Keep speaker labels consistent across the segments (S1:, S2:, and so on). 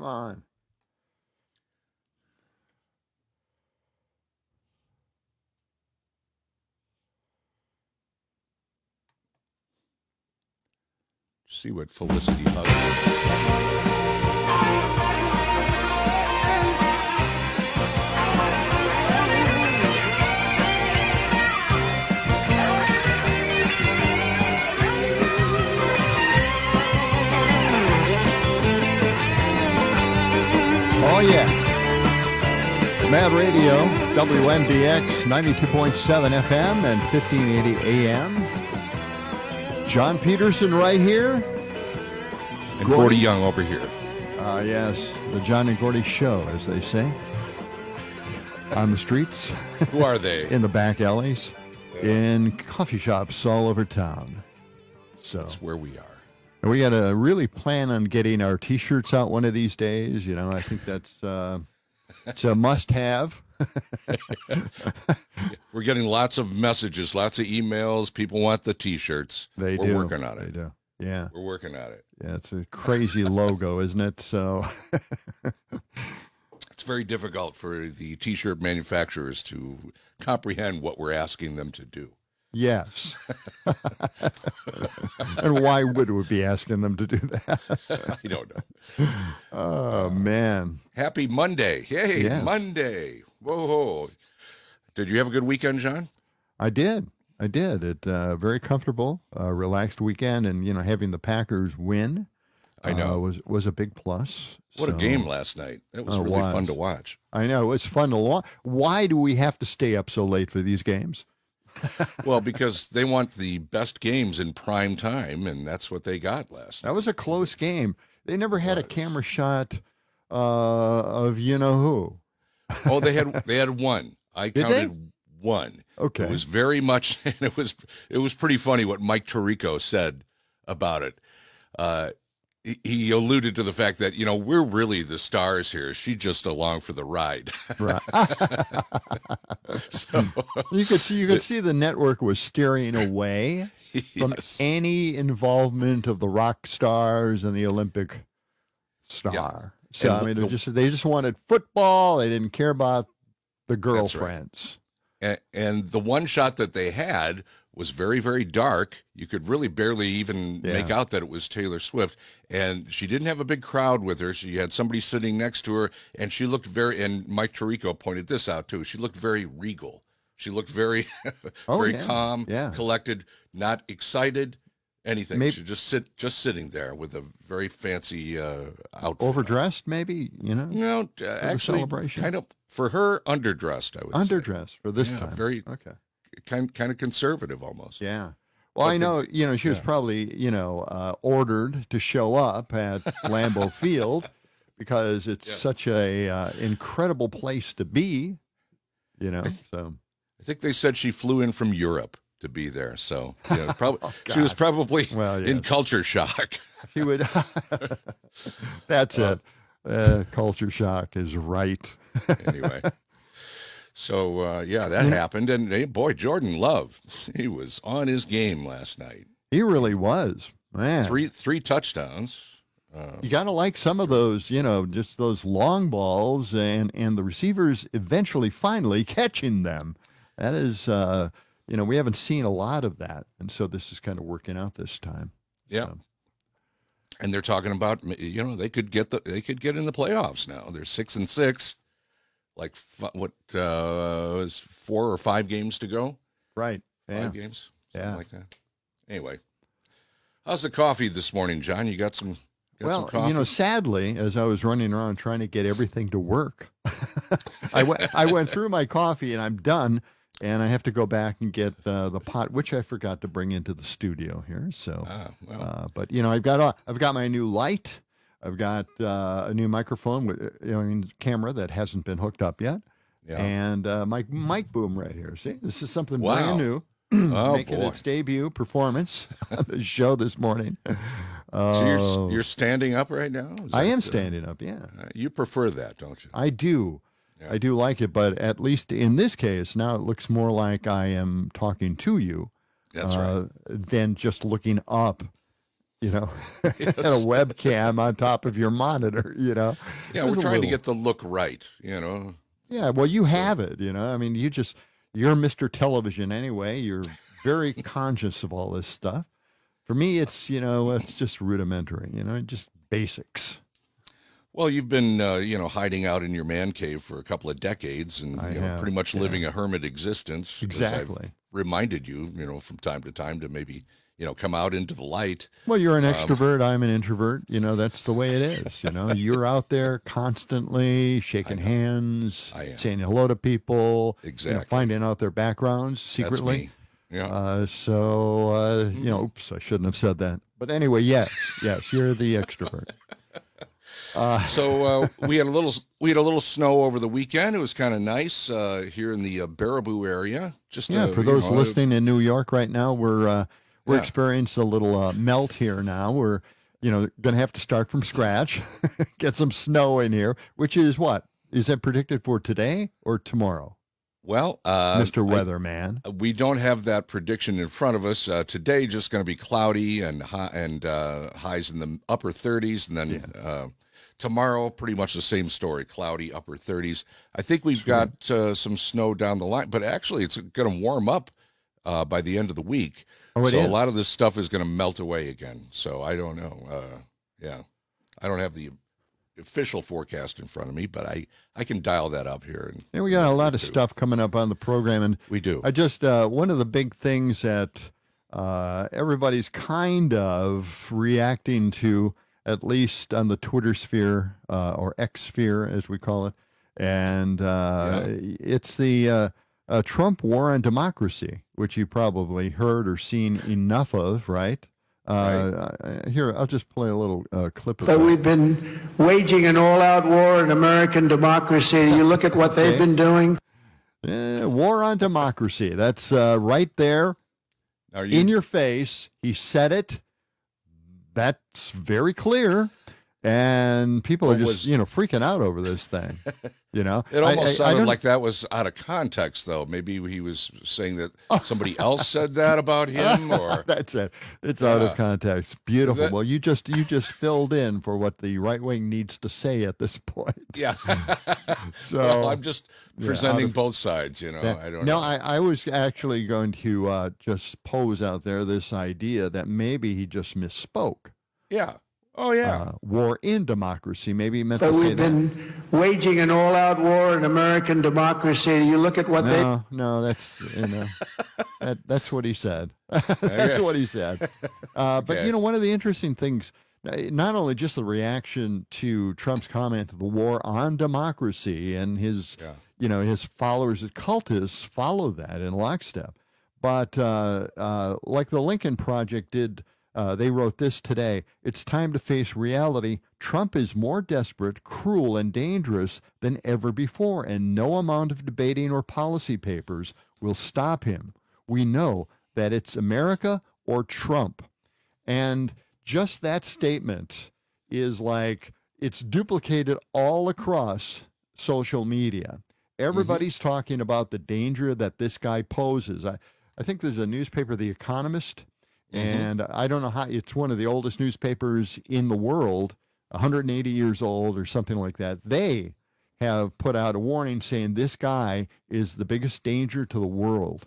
S1: on.
S2: See what Felicity Huggins.
S1: Oh, yeah. Mad Radio, WMDX, 92.7 FM and 1580 AM. John Peterson right here.
S2: And Gordy Young over here.
S1: Yes, the John and Gordy show, as they say. On the streets.
S2: Who are they?
S1: In the back alleys. In coffee shops all over town. So
S2: that's where we are.
S1: And we got to really plan on getting our T-shirts out one of these days. You know, I think that's it's a must-have.
S2: We're getting lots of messages, lots of emails. People want the T-shirts. We're working on it.
S1: They do. Yeah.
S2: We're working on it.
S1: Yeah, it's a crazy logo, isn't it? So
S2: it's very difficult for the T-shirt manufacturers to comprehend what we're asking them to do.
S1: Yes. And why would we be asking them to do that?
S2: I don't know.
S1: Oh, man.
S2: Happy Monday. Yay,
S1: yes.
S2: Monday. Whoa. Did you have a good weekend, John?
S1: I did. It very comfortable, relaxed weekend, and, you know, having the Packers win
S2: I know
S1: was a big plus.
S2: What a game last night. It was really fun to watch.
S1: I know. It was fun to watch. Why do we have to stay up so late for these games?
S2: Well, because they want the best games in prime time, and that's what they got last night.
S1: That was a close game. They never had a camera shot of you-know-who.
S2: Oh, they had one. I counted one.
S1: Okay.
S2: It was very much, and it was pretty funny what Mike Tirico said about it. He alluded to the fact that, you know, we're really the stars here. She's just along for the ride.
S1: Right. So, you could see the network was steering away from any involvement of the rock stars and the Olympic star. Yeah. So and I mean, they just wanted football. They didn't care about the girlfriends.
S2: Right. And the one shot that they had was very, very dark. You could really barely even make out that it was Taylor Swift. And she didn't have a big crowd with her. She had somebody sitting next to her, and she looked and Mike Tirico pointed this out too, she looked very regal. She looked very, calm, collected, not excited, anything.
S1: Maybe,
S2: she just sitting there with a very fancy outfit.
S1: Overdressed, maybe, you know?
S2: No, actually, kind of, for her, underdressed, I would say.
S1: Underdressed for this time.
S2: Very, kind of conservative almost.
S1: Yeah. Well, but I know, she was probably, ordered to show up at Lambeau Field because it's such a incredible place to be, so.
S2: I think they said she flew in from Europe to be there, so probably she was probably in culture shock.
S1: She would. That's it. Culture shock is right.
S2: Anyway. So, that happened. And, boy, Jordan Love, he was on his game last night.
S1: He really was, man.
S2: Three touchdowns.
S1: You got to like some of those, just those long balls and the receivers finally catching them. That is, we haven't seen a lot of that. And so this is kind of working out this time.
S2: Yeah. So. And they're talking about, they could get in the playoffs now. They're 6-6. Like was 4 or 5 games to go?
S1: Right.
S2: 5 games? Something like that. Anyway. How's the coffee this morning, John? You got some coffee?
S1: Sadly, as I was running around trying to get everything to work, I went through my coffee and I'm done, and I have to go back and get the pot, which I forgot to bring into the studio here. So, but I've got my new light. I've got a new microphone with camera that hasn't been hooked up yet, and my mic boom right here. See, this is something brand new, making its debut performance on the show this morning.
S2: So you're standing up right now?
S1: I am standing up. Yeah,
S2: you prefer that, don't you?
S1: I do. Yeah. I do like it, but at least in this case, now it looks more like I am talking to you.
S2: That's right.
S1: Than just looking up you know, and a webcam on top of your monitor, you know.
S2: Yeah, we're trying to get the look right, you know.
S1: Yeah, well, you have it, you know. I mean, you're Mr. Television anyway. You're very conscious of all this stuff. For me, it's, you know, it's just rudimentary, you know, just basics.
S2: Well, you've been, you know, hiding out in your man cave for a couple of decades and you know, pretty much living a hermit existence.
S1: Exactly.
S2: I've reminded you, you know, from time to time to maybe, you know, come out into the light.
S1: Well, you're an extrovert. I'm an introvert. You know, that's the way it is. You know, you're out there constantly shaking hands, saying hello to people,
S2: exactly,
S1: you know, finding out their backgrounds secretly.
S2: Yeah.
S1: You know, oops, I shouldn't have said that. But anyway, yes, you're the extrovert.
S2: So we had a little snow over the weekend. It was kind of nice here in the Baraboo area. Just
S1: for those listening in New York right now, we're experiencing a little melt here now. We're going to have to start from scratch, get some snow in here. Which is what is that predicted for today or tomorrow?
S2: Well,
S1: Mr. Weatherman,
S2: we don't have that prediction in front of us. Today, just going to be cloudy and highs in the upper 30s, and then tomorrow, pretty much the same story: cloudy, upper 30s. I think we've got some snow down the line, but actually, it's going to warm up by the end of the week.
S1: Oh,
S2: so a lot of this stuff is going to melt away again. So I don't know. I don't have the official forecast in front of me, but I can dial that up here.
S1: And we got a lot of stuff coming up on the program, and
S2: we do.
S1: I just one of the big things that everybody's kind of reacting to, at least on the Twitter sphere or X sphere as we call it, and it's the Trump war on democracy, which you probably heard or seen enough of, right? Here, I'll just play a little clip of that.
S3: We've been waging an all-out war on American democracy. You look at what they've been doing.
S1: War on democracy. That's right there in your face. He said it. That's very clear. And people are just, freaking out over this thing. You know,
S2: it almost sounded like that was out of context, though. Maybe he was saying that somebody else said that about him, or
S1: that's it. It's out of context. Beautiful. Well, you just filled in for what the right wing needs to say at this point.
S2: Yeah.
S1: So
S2: well, I'm just presenting both sides. You know, I don't know.
S1: I was actually going to just pose out there this idea that maybe he just misspoke.
S2: Yeah. Oh, yeah.
S1: War in democracy. Maybe he meant to say that.
S3: We've been waging an all-out war in American democracy. You look at what
S1: No, that's, that's what he said. That's what he said. But, one of the interesting things, not only just the reaction to Trump's comment to the war on democracy and his, his followers, his cultists follow that in lockstep. But like the Lincoln Project did, they wrote this today: "It's time to face reality. Trump is more desperate, cruel, and dangerous than ever before, and no amount of debating or policy papers will stop him. We know that it's America or Trump." And just that statement is like, it's duplicated all across social media. Everybody's talking about the danger that this guy poses. I think there's a newspaper, The Economist, and I don't know how, it's one of the oldest newspapers in the world, 180 years old or something like that. They have put out a warning saying this guy is the biggest danger to the world.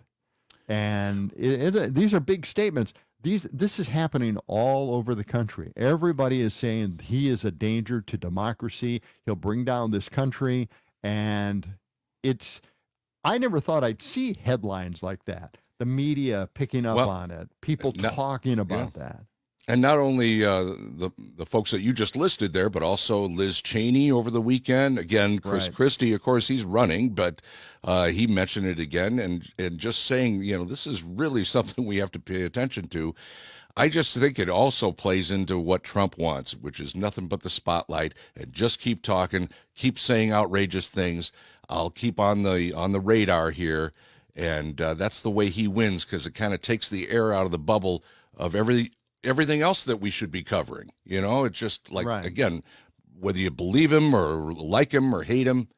S1: And these are big statements. This is happening all over the country. Everybody is saying he is a danger to democracy. He'll bring down this country. And I never thought I'd see headlines like that. The media picking up on it, people talking about that.
S2: And not only the folks that you just listed there, but also Liz Cheney over the weekend. Again, Chris Christie, of course, he's running, but he mentioned it again. And just saying, this is really something we have to pay attention to. I just think it also plays into what Trump wants, which is nothing but the spotlight, and just keep talking, keep saying outrageous things. I'll keep on the radar here. And that's the way he wins, because it kind of takes the air out of the bubble of everything else that we should be covering. It's just like, again, whether you believe him or like him or hate him,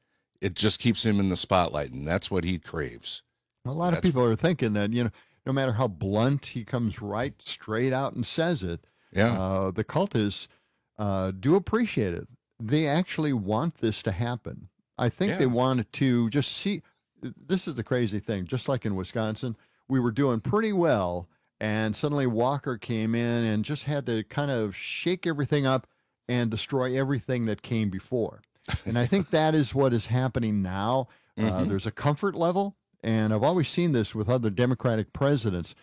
S2: it just keeps him in the spotlight, and that's what he craves.
S1: A lot of people are thinking that, no matter how blunt he comes right straight out and says it,
S2: Yeah.
S1: The cultists do appreciate it. They actually want this to happen. I think they wanted to just see. This is the crazy thing. Just like in Wisconsin, we were doing pretty well, and suddenly Walker came in and just had to kind of shake everything up and destroy everything that came before. And I think that is what is happening now. There's a comfort level, and I've always seen this with other Democratic presidents.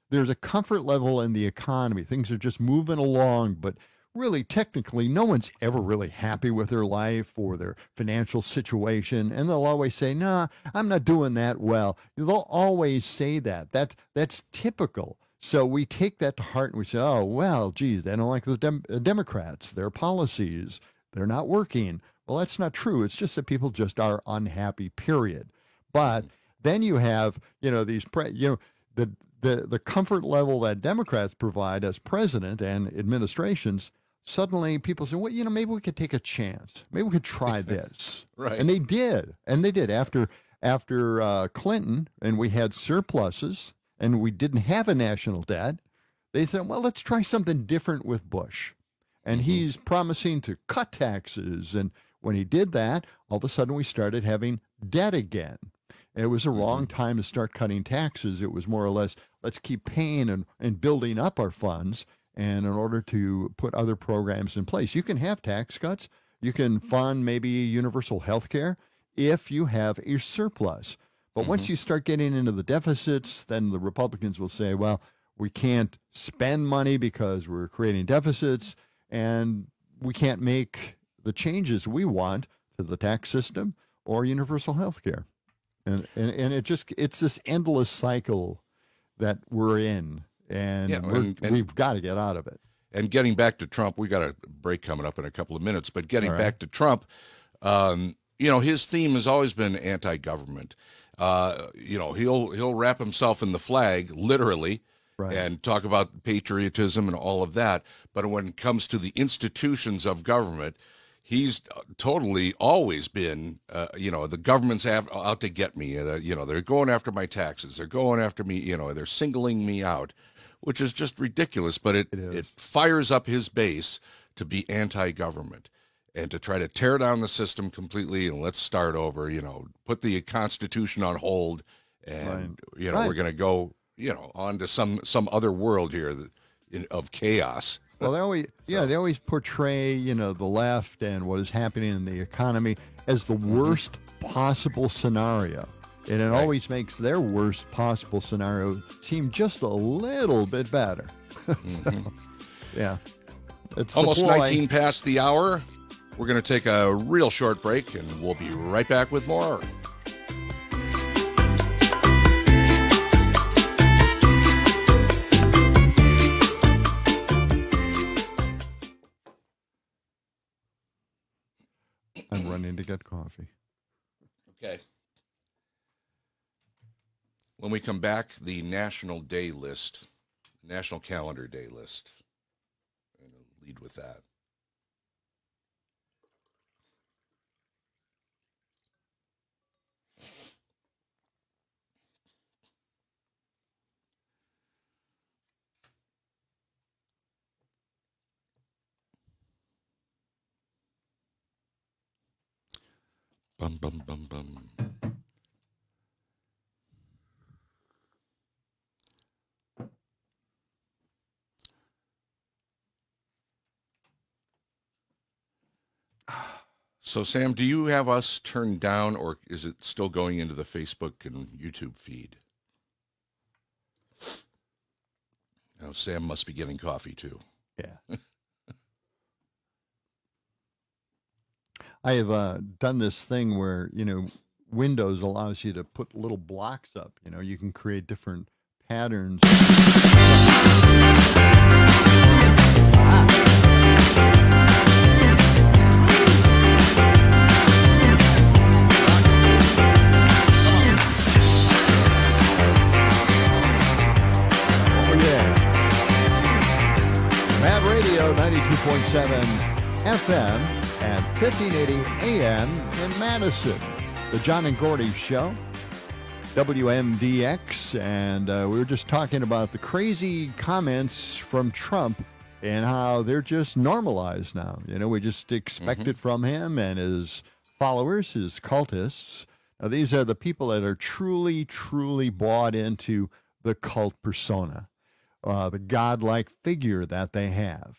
S1: There's a comfort level in the economy. Things are just moving along, but really, technically, no one's ever really happy with their life or their financial situation, and they'll always say, "Nah, I'm not doing that well." They'll always say that. That's typical. So we take that to heart and we say, "Oh, well, geez, they don't like the Democrats, their policies, they're not working." Well, that's not true. It's just that people just are unhappy, period. But then you have, these, the comfort level that Democrats provide as president and administrations. Suddenly people say, well, maybe we could take a chance. Maybe we could try this.
S2: Right.
S1: And they did. After Clinton, and we had surpluses, and we didn't have a national debt, they said, well, let's try something different with Bush. And he's promising to cut taxes. And when he did that, all of a sudden we started having debt again. It was a wrong time to start cutting taxes. It was more or less, let's keep paying and building up our funds, and in order to put other programs in place. You can have tax cuts. You can fund maybe universal health care if you have a surplus. But once you start getting into the deficits, then the Republicans will say, well, we can't spend money because we're creating deficits, and we can't make the changes we want to the tax system or universal health care. And it's this endless cycle that we're in, and we've got to get out of it.
S2: And getting back to Trump, we got a break coming up in a couple of minutes, but getting back to Trump, his theme has always been anti-government. He'll wrap himself in the flag, literally, and talk about patriotism and all of that. But when it comes to the institutions of government, he's totally always been, the government's out to get me. They're going after my taxes. They're going after me. They're singling me out, which is just ridiculous. But it fires up his base to be anti-government and to try to tear down the system completely and let's start over. Put the Constitution on hold, and we're going to go on to some other world here of chaos.
S1: Well, they always portray, the left and what is happening in the economy as the worst possible scenario. And it always makes their worst possible scenario seem just a little bit better. It's
S2: almost 19 past the hour. We're going to take a real short break, and we'll be right back with more.
S1: I'm running to get coffee.
S2: Okay. When we come back, the National Calendar Day list. I'm going to lead with that. Bum, bum, bum, bum. So, Sam, do you have us turned down, or is it still going into the Facebook and YouTube feed? Oh, Sam must be getting coffee, too.
S1: Yeah. I have done this thing where, Windows allows you to put little blocks up. You can create different patterns. Oh, yeah. Mad Radio 92.7 FM. And 1580 AM in Madison. The John and Gordy Show, WMDX, and we were just talking about the crazy comments from Trump and how they're just normalized now. We just expect it from him and his followers, his cultists. Now, these are the people that are truly, truly bought into the cult persona, the godlike figure that they have.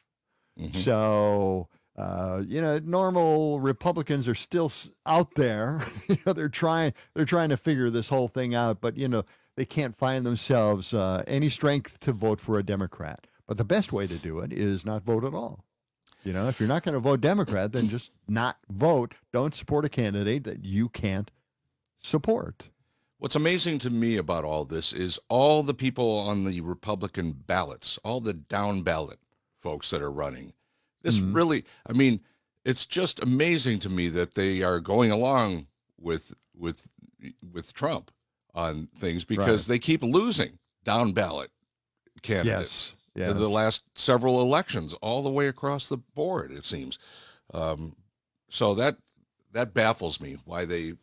S1: So, normal Republicans are still out there. They're trying to figure this whole thing out, but they can't find themselves any strength to vote for a Democrat. But the best way to do it is not vote at all. If you're not going to vote Democrat, then just not vote. Don't support a candidate that you can't support.
S2: What's amazing to me about all this is all the people on the Republican ballots, all the down ballot folks that are running. This really, it's just amazing to me that they are going along with Trump on things because they keep losing down ballot candidates in the last several elections, all the way across the board, it seems. So that baffles me why they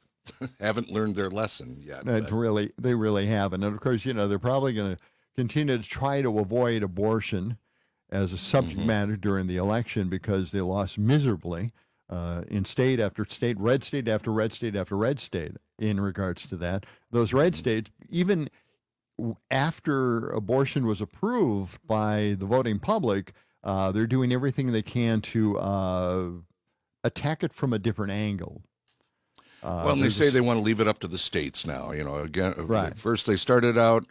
S2: haven't learned their lesson yet.
S1: They really haven't. And of course, they're probably going to continue to try to avoid abortion as a subject matter during the election because they lost miserably in state after state, red state after red state after red state in regards to that. Those red states, even after abortion was approved by the voting public, they're doing everything they can to attack it from a different angle.
S2: Well, and they say they want to leave it up to the states now. Again, first they started out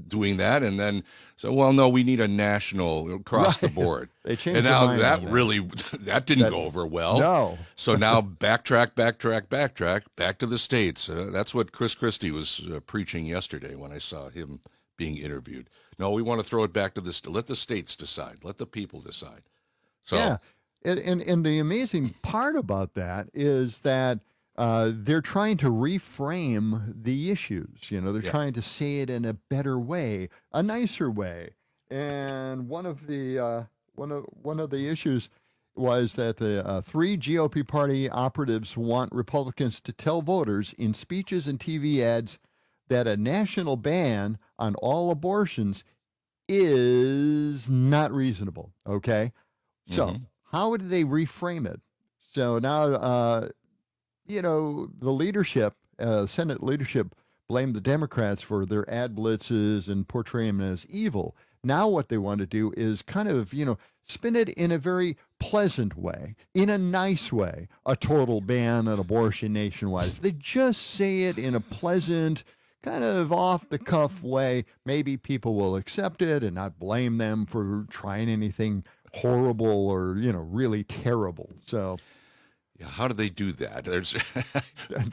S2: doing that, and then no, we need a national across the board.
S1: They changed
S2: and now that didn't go over well.
S1: No.
S2: So now back to the states. That's what Chris Christie was preaching yesterday when I saw him being interviewed. No, we want to throw it back to let the states decide. Let the people decide. So
S1: yeah, and the amazing part about that is that they're trying to reframe the issues. They're trying to say it in a better way, a nicer way. And one of the issues was that the 3 GOP party operatives want Republicans to tell voters in speeches and TV ads that a national ban on all abortions is not reasonable. Okay, so how did they reframe it? So now. The leadership, Senate leadership, blamed the Democrats for their ad blitzes and portray them as evil. Now what they want to do is kind of, spin it in a very pleasant way, in a nice way, a total ban on abortion nationwide. If they just say it in a pleasant, kind of off-the-cuff way, maybe people will accept it and not blame them for trying anything horrible or, really terrible. So...
S2: yeah, how do they do that?
S1: They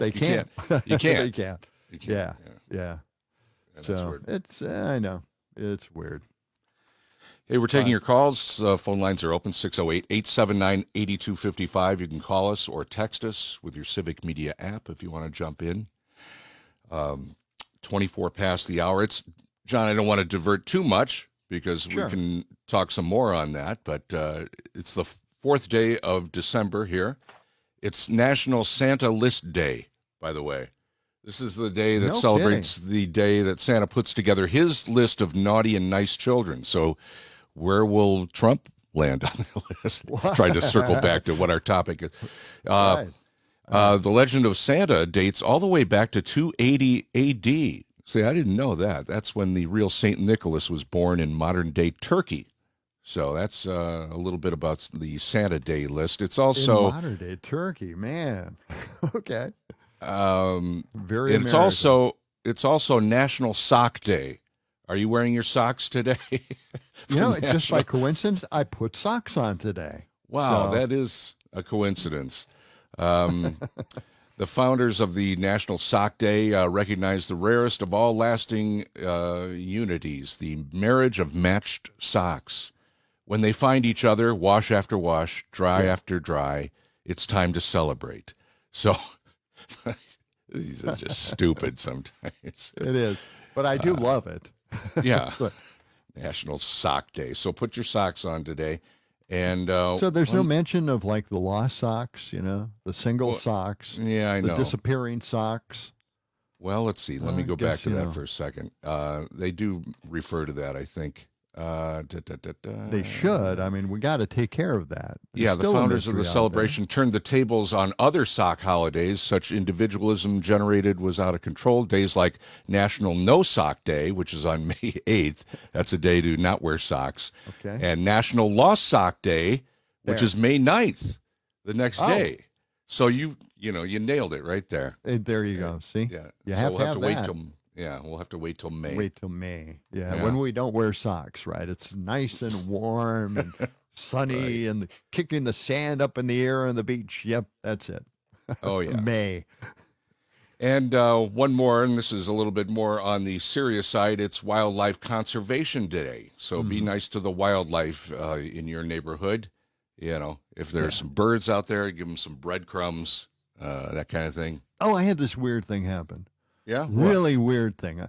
S1: can't.
S2: You can't.
S1: They can't. Yeah. So it's, I know, it's weird.
S2: Hey, we're taking your calls. Phone lines are open, 608-879-8255. You can call us or text us with your Civic Media app if you want to jump in. 24 past the hour. John, I don't want to divert too much because we can talk some more on that, but it's the 4th day of December here. It's National Santa List Day, by the way. This is the day that celebrates the day that Santa puts together his list of naughty and nice children. So where will Trump land on the list? Trying to circle back to what our topic is. The legend of Santa dates all the way back to 280 A.D. See, I didn't know that. That's when the real St. Nicholas was born in modern-day Turkey. So that's a little bit about the Santa Day list. It's also
S1: in modern day Turkey, man. Okay.
S2: Very. And it's also National Sock Day. Are you wearing your socks today?
S1: Just by coincidence, I put socks on today.
S2: Wow, that is a coincidence. The founders of the National Sock Day recognize the rarest of all lasting unities, the marriage of matched socks. When they find each other, wash after wash, dry after dry, it's time to celebrate. So these are just stupid sometimes.
S1: It is, but I do love it.
S2: Yeah, National Sock Day. So put your socks on today. And
S1: so there's no mention of like the lost socks, the single socks.
S2: Yeah, I know.
S1: The disappearing socks.
S2: Well, let's see. Let me go back to that for a second. They do refer to that, I think.
S1: They should. I mean, we got to take care of that.
S2: Yeah, the
S1: Still a
S2: founders of the
S1: mystery out
S2: celebration turned the tables on other sock holidays. Such individualism generated was out of control. Days like National No Sock Day, which is on May 8th. That's a day to not wear socks.
S1: Okay.
S2: And National Lost Sock Day, which
S1: There.
S2: is May 9th, the next
S1: Oh.
S2: day. So you nailed it right there.
S1: There you go. See?
S2: Yeah.
S1: You
S2: So
S1: have
S2: we'll
S1: to
S2: have
S1: have
S2: to wait
S1: that.
S2: till we'll have to wait till May.
S1: Wait till May.
S2: Yeah.
S1: When we don't wear socks, right? It's nice and warm and sunny and kicking the sand up in the air on the beach. Yep, that's it.
S2: Oh yeah.
S1: May.
S2: And one more, and this is a little bit more on the serious side. It's Wildlife Conservation Day. So be nice to the wildlife in your neighborhood. You know, if there's some birds out there, give them some breadcrumbs, that kind of thing.
S1: Oh, I had this weird thing happen.
S2: Yeah.
S1: Really weird thing.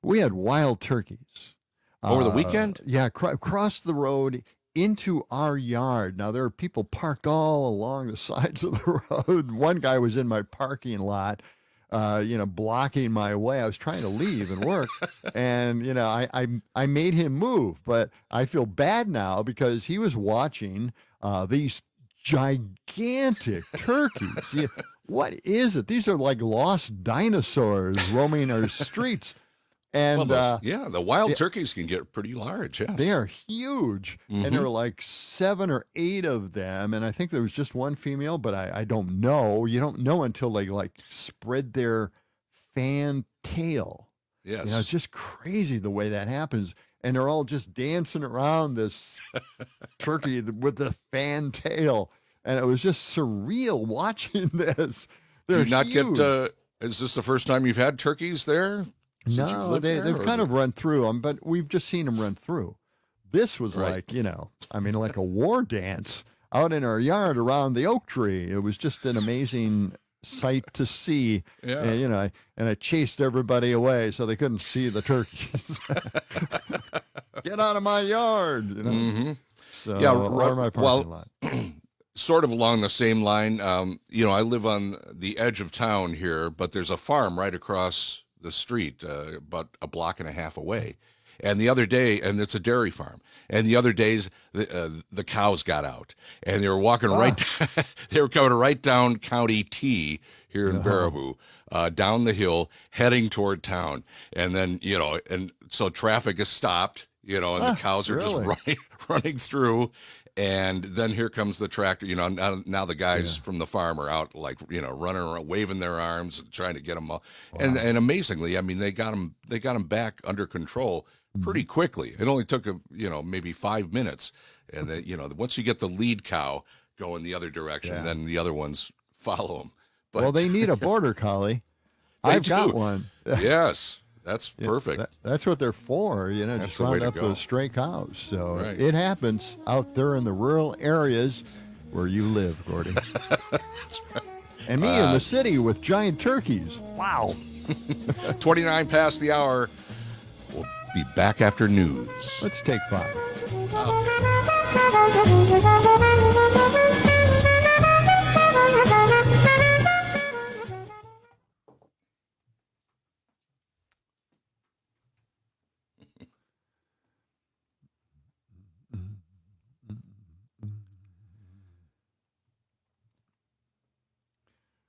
S1: We had wild turkeys.
S2: Over the weekend?
S1: Yeah, across the road into our yard. Now, there are people parked all along the sides of the road. One guy was in my parking lot, blocking my way. I was trying to leave and work, and, I made him move. But I feel bad now because he was watching these gigantic turkeys. What is it? These are like lost dinosaurs roaming our streets. And
S2: the wild turkeys can get pretty large. Yeah,
S1: they are huge. And there were like 7 or 8 of them. And I think there was just one female, but I don't know. You don't know until they like spread their fan tail.
S2: Yes.
S1: It's just crazy the way that happens. And they're all just dancing around this turkey with the fan tail. And it was just surreal watching this.
S2: Do
S1: They're
S2: you not
S1: huge.
S2: get? Is this the first time you've had turkeys there? Since you've
S1: No,
S2: lived there,
S1: they've
S2: or
S1: kind
S2: is
S1: of run through them, but we've just seen them run through. This was
S2: Right.
S1: like, like a war dance out in our yard around the oak tree. It was just an amazing sight to see.
S2: Yeah.
S1: And I chased everybody away so they couldn't see the turkeys. Get out of my yard, So,
S2: Yeah,
S1: or my parking lot.
S2: sort of along the same line. I live on the edge of town here, but there's a farm right across the street, about a block and a half away. And the other day, and it's a dairy farm. And the other days, the cows got out, and they were walking they were coming right down County T here in Baraboo, down the hill, heading toward town. And then, and so traffic is stopped, and the cows are
S1: really?
S2: just running through. And then here comes the tractor. Now the guys from the farm are out, like, running around, waving their arms, trying to get them all. Wow. And amazingly, I mean, they got them back under control pretty quickly. It only took maybe 5 minutes, and then once you get the lead cow going the other direction, then the other ones follow them. But
S1: Well, they need a border collie. I've got
S2: do.
S1: one.
S2: Yes. That's perfect.
S1: That's what they're for,
S2: That's
S1: just
S2: the way
S1: round
S2: to
S1: up
S2: go.
S1: those stray cows. So
S2: Right.
S1: it happens out there in the rural areas where you live, Gordy. And me in the city with giant turkeys. Wow.
S2: 29 past the hour. We'll be back after news.
S1: Let's take 5.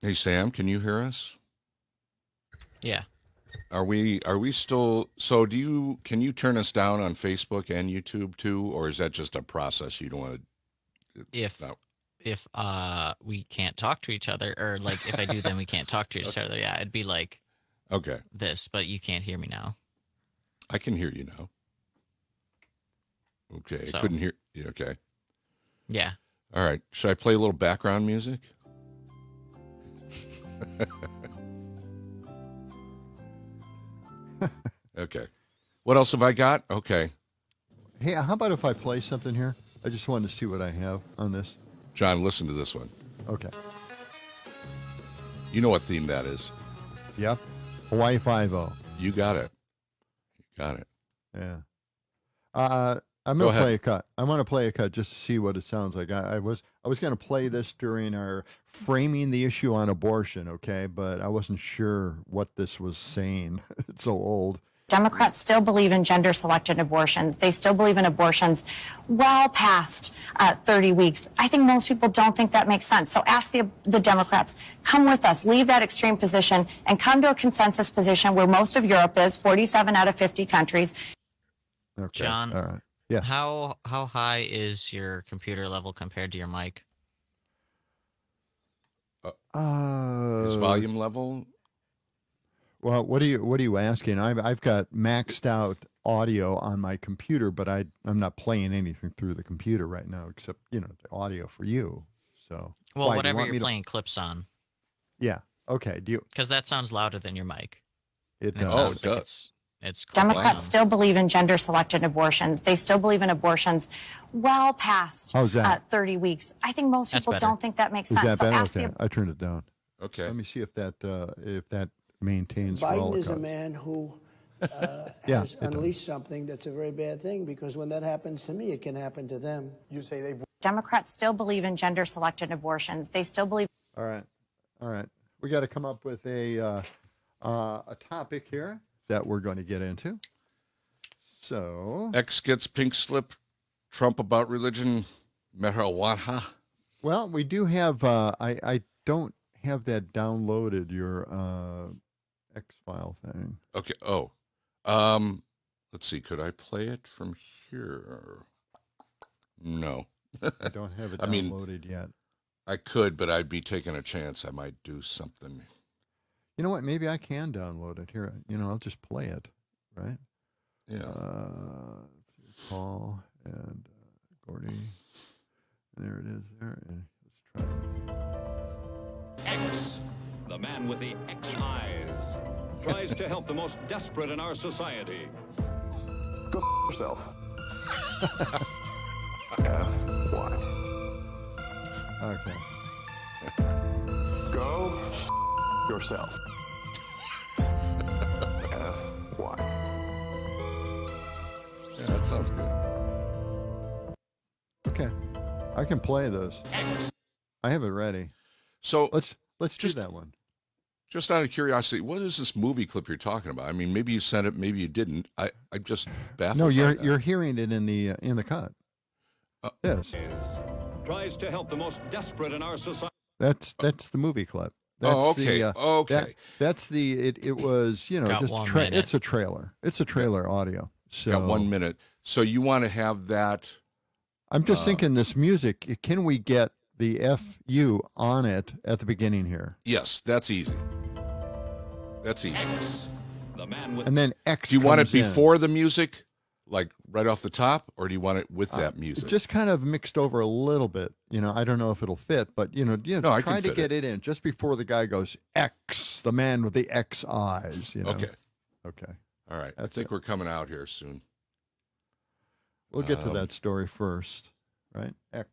S2: Hey, Sam, can you hear us?
S4: Yeah.
S2: Are we still, can you turn us down on Facebook and YouTube too, or is that just a process you don't want to?
S4: If
S2: No.
S4: if we can't talk to each other, or like if I do, then we can't talk to each other. Yeah, it'd be like
S2: Okay,
S4: this, but you can't hear me now.
S2: I can hear you now. Okay,
S4: So.
S2: I couldn't hear you. Okay.
S4: Yeah.
S2: All right. Should I play a little background music? Okay. What else have I got? Okay.
S1: Hey, how about if I play something here? I just wanted to see what I have on this.
S2: John, listen to this one.
S1: Okay.
S2: You know what theme that is.
S1: Yep. Hawaii 5-0.
S2: You got it. You got it.
S1: Yeah. I'm
S2: Go
S1: going to
S2: ahead.
S1: play a cut. I'm going to play a cut just to see what it sounds like. I was going to play this during our framing the issue on abortion, okay? But I wasn't sure what this was saying. It's so old.
S5: Democrats still believe in gender-selected abortions. They still believe in abortions well past 30 weeks. I think most people don't think that makes sense. So ask the Democrats, come with us, leave that extreme position, and come to a consensus position where most of Europe is, 47 out of 50 countries.
S1: Okay.
S4: John,
S1: all right. Yeah.
S4: How high is your computer level compared to your mic?
S2: His volume level.
S1: Well, what are you asking? I've got maxed out audio on my computer, but I'm not playing anything through the computer right now except the audio for you. So
S4: well, whatever you're playing clips on.
S1: Yeah. Okay. Do you?
S4: Because that sounds louder than your mic.
S1: It does.
S2: Oh, it does.
S4: It's
S5: Democrats still believe in gender-selected abortions. They still believe in abortions well past 30 weeks. I think most people don't think that makes sense.
S1: Is that better?
S5: So
S1: Okay. I turned it down.
S2: Okay.
S1: Let me see if that maintains.
S3: Biden is a man who has unleashed something that's a very bad thing, because when that happens to me, it can happen to them. You say they.
S5: Democrats still believe in gender-selected abortions. They still believe.
S1: All right. We got to come up with a topic here that we're going to get into. So
S2: X gets pink slip. Trump about religion. Marijuana.
S1: Well, we do have. I don't have that downloaded. Your X file thing.
S2: Okay. Oh. Let's see. Could I play it from here? No.
S1: I don't have it downloaded yet.
S2: I could, but I'd be taking a chance. I might do something.
S1: You know what? Maybe I can download it here. I'll just play it, right?
S2: Yeah.
S1: Paul and Gordy. There it is. There. Let's try it.
S6: X, the man with the X eyes, tries to help the most desperate in our society.
S7: Go yourself. F-Y.
S1: Okay.
S7: Go yourself. F-Y.
S2: Yeah, that sounds good.
S1: Okay. I can play those. I have it ready.
S2: So
S1: let's do that one.
S2: Just out of curiosity, what is this movie clip you're talking about? I mean, maybe you sent it, maybe you didn't. I just baffled.
S1: No, you're hearing it in the cut. Yes.
S6: Tries to help the most desperate in our society.
S1: That's the movie clip. That's
S2: okay. Okay.
S1: That's it was just it's a trailer. It's a trailer audio. So
S2: got 1 minute. So you want to have that?
S1: I'm just thinking this music. Can we get the FU on it at the beginning here?
S2: Yes, that's easy. That's easy.
S6: The man with
S1: and then X.
S2: Do you want it
S1: comes in.
S2: before the music, like right off the top, or do you want it with that music?
S1: Just kind of mixed over a little bit. I don't know if it'll fit, but try to get it in just before the guy goes X, the man with the X eyes.
S2: Okay.
S1: Okay.
S2: All right. I think we're coming out here soon.
S1: We'll get to that story first, right? X.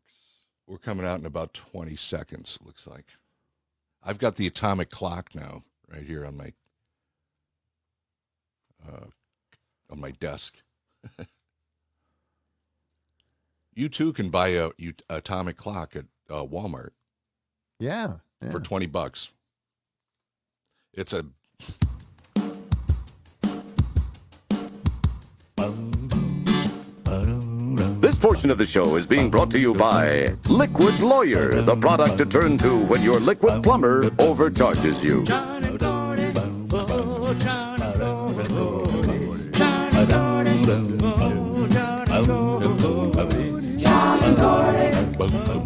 S2: We're coming out in about 20 seconds, it looks like. I've got the atomic clock now right here on my desk. You too can buy a atomic clock at Walmart.
S1: Yeah.
S2: For $20. It's a
S8: This portion of the show is being brought to you by Liquid Lawyer, the product to turn to when your liquid plumber overcharges you.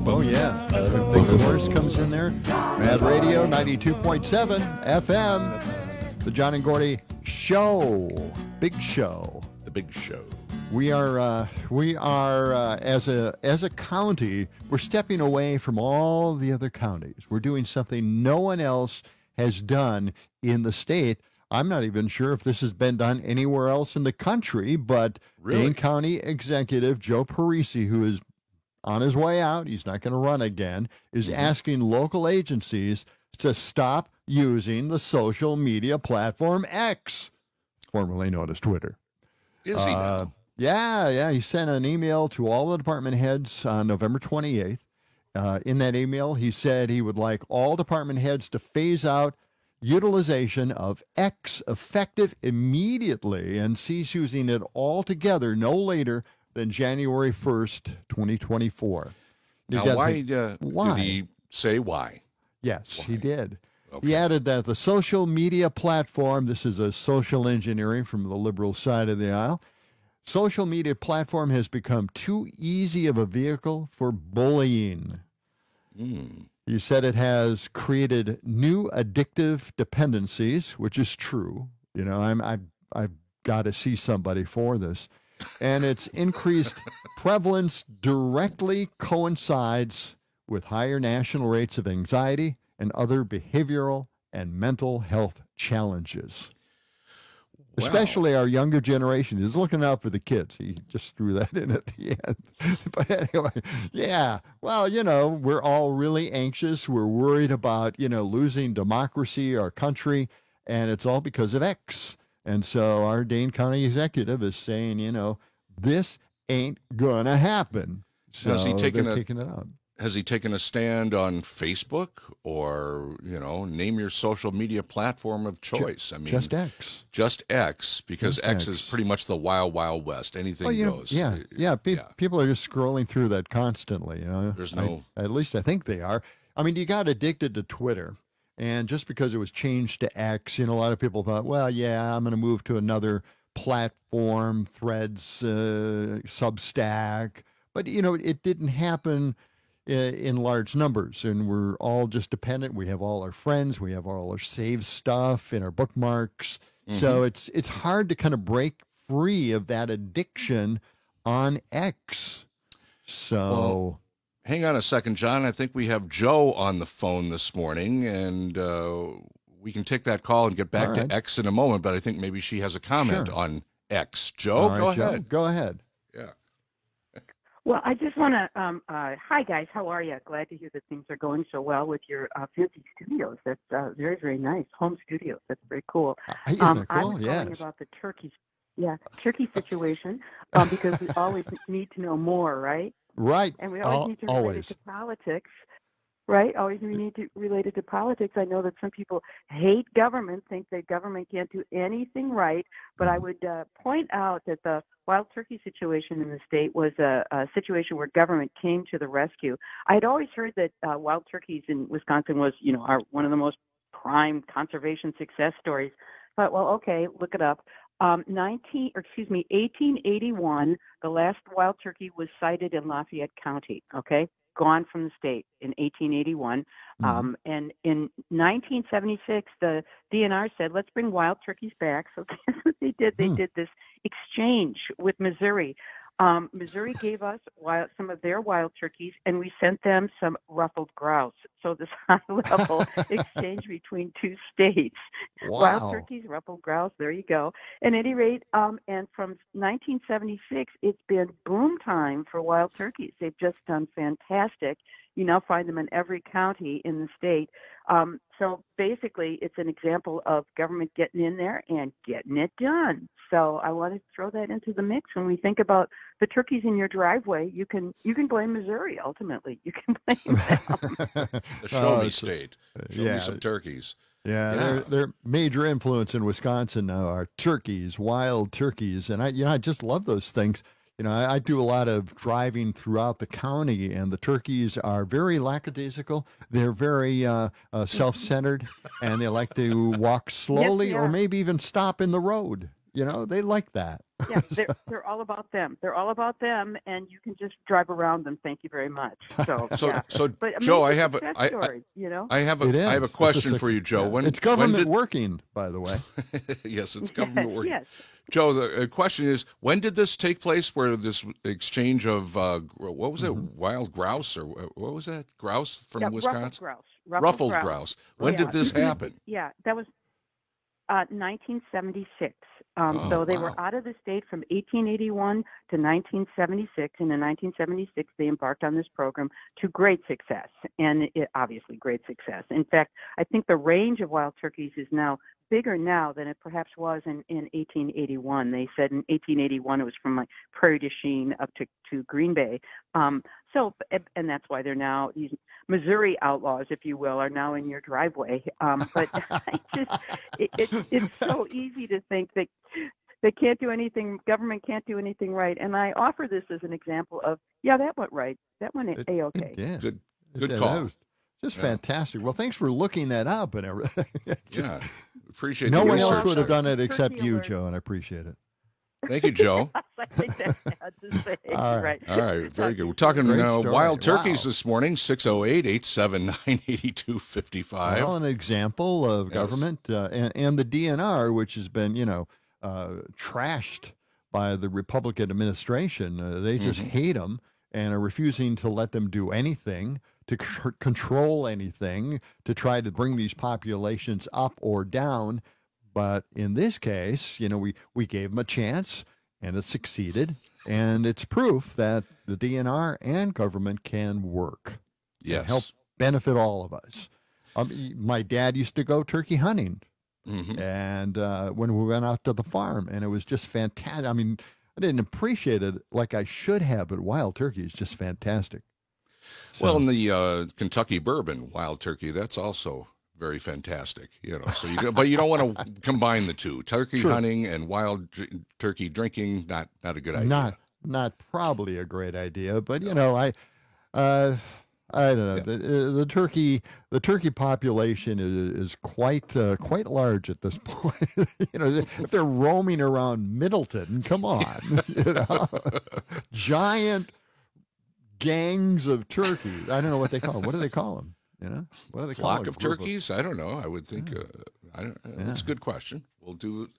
S1: Oh, yeah. Big Horse comes in there. Mad Radio 92.7 FM. The John and Gordy Show. Big show.
S2: The big show.
S1: We are as a county, we're stepping away from all the other counties. We're doing something no one else has done in the state. I'm not even sure if this has been done anywhere else in the country, but Dane County Executive Joe Parisi, who is on his way out, he's not going to run again, is asking local agencies to stop using the social media platform X, formerly known as Twitter.
S2: Is he now?
S1: Yeah. He sent an email to all the department heads on November 28th. In that email, he said he would like all department heads to phase out utilization of X effective immediately and cease using it altogether no later than January 1st, 2024.
S2: Now, why did he say why?
S1: Yes,
S2: Why?
S1: he did.
S2: Okay.
S1: He added that the social media platform, this is a social engineering from the liberal side of the aisle, social media platform has become too easy of a vehicle for bullying. He said it has created new addictive dependencies, which is true. You know, I've got to see somebody for this. And its increased prevalence directly coincides with higher national rates of anxiety and other behavioral and mental health challenges.
S2: Wow.
S1: Especially our younger generation is looking out for the kids. He just threw that in at the end. But anyway, yeah. Well, you know, we're all really anxious. We're worried about, you know, losing democracy, our country, and it's all because of X. And so our Dane County executive is saying, you know, this ain't gonna happen. So
S2: Has he taken
S1: they're kicking it out.
S2: Has he taken a stand on Facebook or, you know, name your social media platform of choice? I mean,
S1: just X.
S2: Just X, because
S1: Just
S2: X
S1: X.
S2: is pretty much the wild, wild west. Anything goes.
S1: Yeah. People are just scrolling through that constantly. You know,
S2: There's no.
S1: at least I think they are. I mean, you got addicted to Twitter, and just because it was changed to X, you know, a lot of people thought, well, yeah, I'm going to move to another platform, Threads, Substack, but you know, it didn't happen in large numbers, and we're all just dependent. We have all our friends, we have all our saved stuff in our bookmarks. So it's hard to kind of break free of that addiction on X. So
S2: Well, hang on a second, John. I think we have Joe on the phone this morning, and we can take that call and get back
S1: All right.
S2: to X in a moment, but I think maybe she has a comment
S1: Sure.
S2: on X. Joe,
S1: all right,
S2: go
S1: Joe,
S2: ahead.
S1: Go ahead.
S2: Yeah.
S9: Well, I just want to, hi guys, how are you? Glad to hear that things are going so well with your fancy studios. That's very, very nice. Home studios. That's very cool.
S1: Isn't it
S9: I
S1: cool?
S9: was calling
S1: Yes.
S9: about the turkey situation because we always need to know more, right?
S1: Right.
S9: And we always need to relate
S1: always.
S9: it to politics, right? Always we need to relate it to politics. I know that some people hate government, think that government can't do anything right, but I would point out that the wild turkey situation in the state was a situation where government came to the rescue. I had always heard that wild turkeys in Wisconsin was, you know, one of the most prime conservation success stories. But well, okay, look it up. 1881, the last wild turkey was sighted in Lafayette County. Okay, gone from the state in 1881. And in 1976, the DNR said, let's bring wild turkeys back. So guess what they did? They did this exchange with Missouri. Missouri gave us some of their wild turkeys, and we sent them some ruffled grouse. So this high-level exchange between two states.
S1: Wow.
S9: Wild turkeys, ruffled grouse, there you go. At any rate, and from 1976, it's been boom time for wild turkeys. They've just done fantastic. You now find them in every county in the state. So basically, it's an example of government getting in there and getting it done. So I wanted to throw that into the mix. When we think about the turkeys in your driveway, you can blame Missouri. Ultimately, you can blame them.
S2: The show me
S1: it's-
S2: state. Show
S1: yeah.
S2: me some turkeys.
S1: Yeah, their major influence in Wisconsin now are turkeys, wild turkeys, and I just love those things. You know, I do a lot of driving throughout the county, and the turkeys are very lackadaisical. They're very self-centered, and they like to walk slowly
S9: they
S1: or
S9: are.
S1: maybe even stop in the road. You know, they like that.
S9: Yeah, they're all about them. They're all about them, and you can just drive around them. Thank you very much. So, yeah. But
S2: Joe, I
S9: amazing
S2: have
S9: success stories, you know.
S2: I have
S1: It
S2: a
S1: is.
S2: question
S1: It's
S2: for you, Joe.
S1: yeah. It's government working, by the way.
S2: Yes, it's government working.
S9: Yes.
S2: Joe, the question is, when did this take place? Where this exchange of what was it, wild grouse or what was that, grouse from Wisconsin?
S9: Ruffled grouse.
S2: Grouse. When did this happen?
S9: Yeah, that was 1976. So they were
S2: wow.
S9: out of the state from 1881 to 1976, and in 1976 they embarked on this program to great success, and obviously great success. In fact, I think the range of wild turkeys is now bigger now than it perhaps was in 1881. They said in 1881 it was from like Prairie du Chien up to Green Bay. And that's why they're now Missouri outlaws, if you will, are now in your driveway. But it's so easy to think that they can't do anything, government can't do anything right. And I offer this as an example of, yeah, that went right. That went A-okay.
S1: Yeah.
S2: Good
S1: That
S2: call.
S1: was just fantastic. Well, thanks for looking that up and everything.
S2: Yeah, appreciate
S1: No
S2: the
S1: one
S2: research
S1: else would have
S2: there.
S1: done it except
S9: Turkey
S1: you,
S9: alert.
S1: Joe, and I appreciate it.
S2: Thank you, Joe.
S9: I think that's sad to say.
S1: All
S9: Right.
S2: All right, very good. We're talking
S1: Great story.
S2: wild turkeys
S1: Wow.
S2: this morning, 608-879-8255.
S1: Well, an example of
S2: Yes.
S1: government and the DNR, which has been, trashed by the Republican administration. They just hate them and are refusing to let them do anything, to control anything, to try to bring these populations up or down. But in this case, we gave them a chance, and it succeeded. And it's proof that the DNR and government can work.
S2: Yes.
S1: And help benefit all of us. My dad used to go turkey hunting, and when we went out to the farm, and it was just fantastic. I mean, I didn't appreciate it like I should have, but wild turkey is just fantastic. So,
S2: Well, in the Kentucky bourbon, wild turkey, that's also very fantastic. So but you don't want to combine the two: turkey hunting and wild turkey drinking. Not a good idea.
S1: not probably a great idea, but I don't know. The turkey population is quite large at this point. If they're roaming around Middleton, come on, giant gangs of turkeys. I don't know what they call them. What do they call them? What do they call
S2: Flock of turkeys? I don't know. I would think. That's a good question. We'll do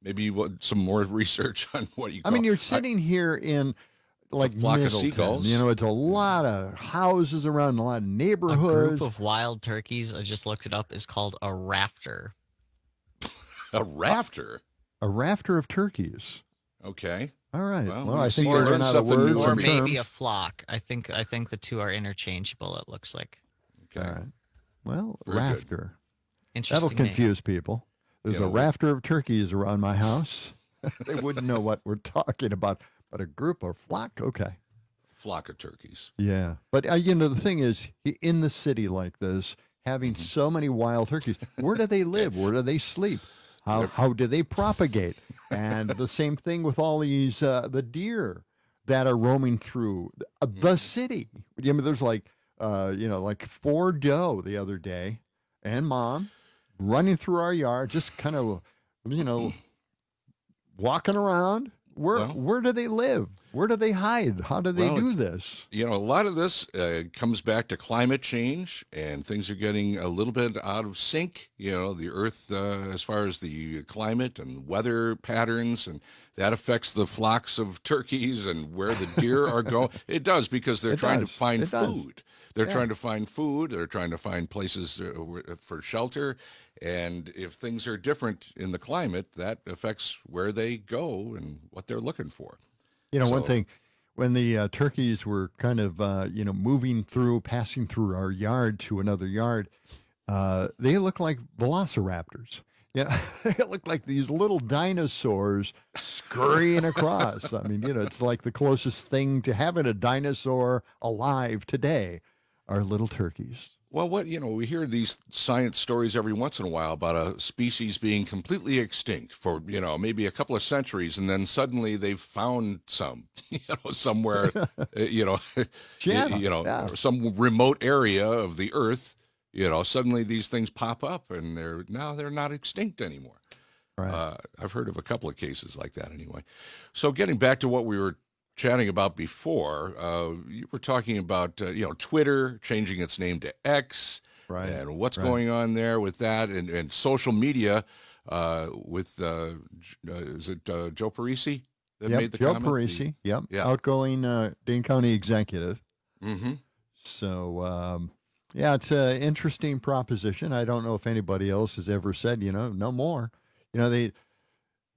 S2: maybe some more research on what you call.
S1: I mean, you're sitting here in like
S2: flock of
S1: Middleton.
S2: seagulls.
S1: It's a lot of houses around, a lot of
S4: A
S1: neighborhoods.
S4: group of wild turkeys, I just looked it up, is called a rafter.
S2: A rafter.
S1: A rafter of turkeys.
S2: Okay.
S1: All right.
S2: Well,
S1: I think
S2: we'll
S1: they
S2: learn
S1: ran out of
S2: something new
S1: words
S4: Or
S1: and
S2: every day.
S4: maybe a
S1: terms.
S4: flock. I think the two are interchangeable, it looks like.
S2: Okay.
S1: All right. Well,
S2: Very good.
S1: rafter.
S4: Interesting
S1: That'll
S4: name.
S1: confuse people. There's
S2: Yeah,
S1: a rafter of turkeys around my house. They wouldn't know what we're talking about, but a group or flock, okay.
S2: Flock of turkeys.
S1: Yeah. But, the thing is, in the city like this, having so many wild turkeys, where do they live? Where do they sleep? How do they propagate? And the same thing with all these, the deer that are roaming through the city. There's like 4 doe the other day and mom running through our yard, just kind of, walking around. Where do they live? Where do they hide? How do they do this?
S2: A lot of this comes back to climate change, and things are getting a little bit out of sync. The Earth, as far as the climate and weather patterns, and that affects the flocks of turkeys and where the deer are going. It does, because they're trying to find food. They're trying to find food. They're trying to find places for shelter. And if things are different in the climate, that affects where they go and what they're looking for.
S1: One thing, when the turkeys were kind of, passing through our yard to another yard, they look like velociraptors. Yeah, they look like these little dinosaurs scurrying across. I mean, it's like the closest thing to having a dinosaur alive today are little turkeys.
S2: Well, we hear these science stories every once in a while about a species being completely extinct for, maybe a couple of centuries, and then suddenly they've found some, somewhere, some remote area of the earth, suddenly these things pop up and they're not extinct anymore.
S1: Right.
S2: I've heard of a couple of cases like that anyway. So getting back to what we were chatting about before, you were talking about Twitter changing its name to X,
S1: right,
S2: and what's going on there with that, and social media with is it Joe Parisi that made the
S1: Joe
S2: comment?
S1: Parisi, outgoing Dane County executive.
S2: Mm-hmm.
S1: So it's an interesting proposition. I don't know if anybody else has ever said no more.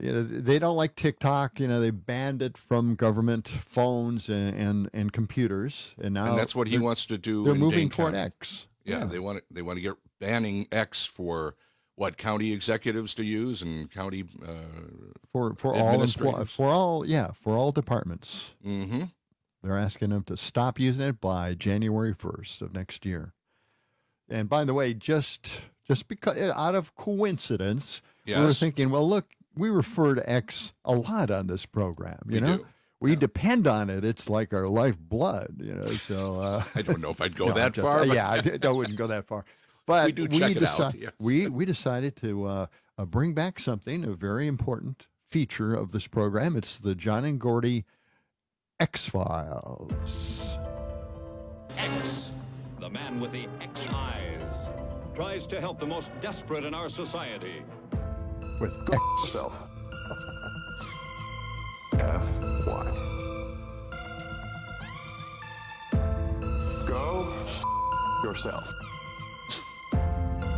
S1: They don't like TikTok. They banned it from government phones and computers, and now
S2: that's what he wants to do.
S1: They're
S2: in
S1: moving
S2: Dane
S1: toward
S2: County.
S1: X.
S2: Yeah, they want to get banning X for what county executives to use and county
S1: for all
S2: administrators.
S1: for all departments.
S2: Mm-hmm.
S1: They're asking them to stop using it by January 1st of next year. And by the way, just because out of coincidence, we were
S2: Yes.
S1: thinking, well, look, we refer to X a lot on this program. You
S2: We
S1: know,
S2: do.
S1: we depend on it. It's like our lifeblood. You know, so
S2: I don't know if I'd go
S1: no,
S2: that
S1: just-
S2: far. but-
S1: yeah, I wouldn't go that far. But
S2: We do check it out, yes.
S1: we decided to bring back something, a very important feature of this program. It's the John and Gordy X-Files.
S6: X, the man with the X eyes, tries to help the most desperate in our society.
S1: With X.
S7: Yourself. F Y. Go yourself.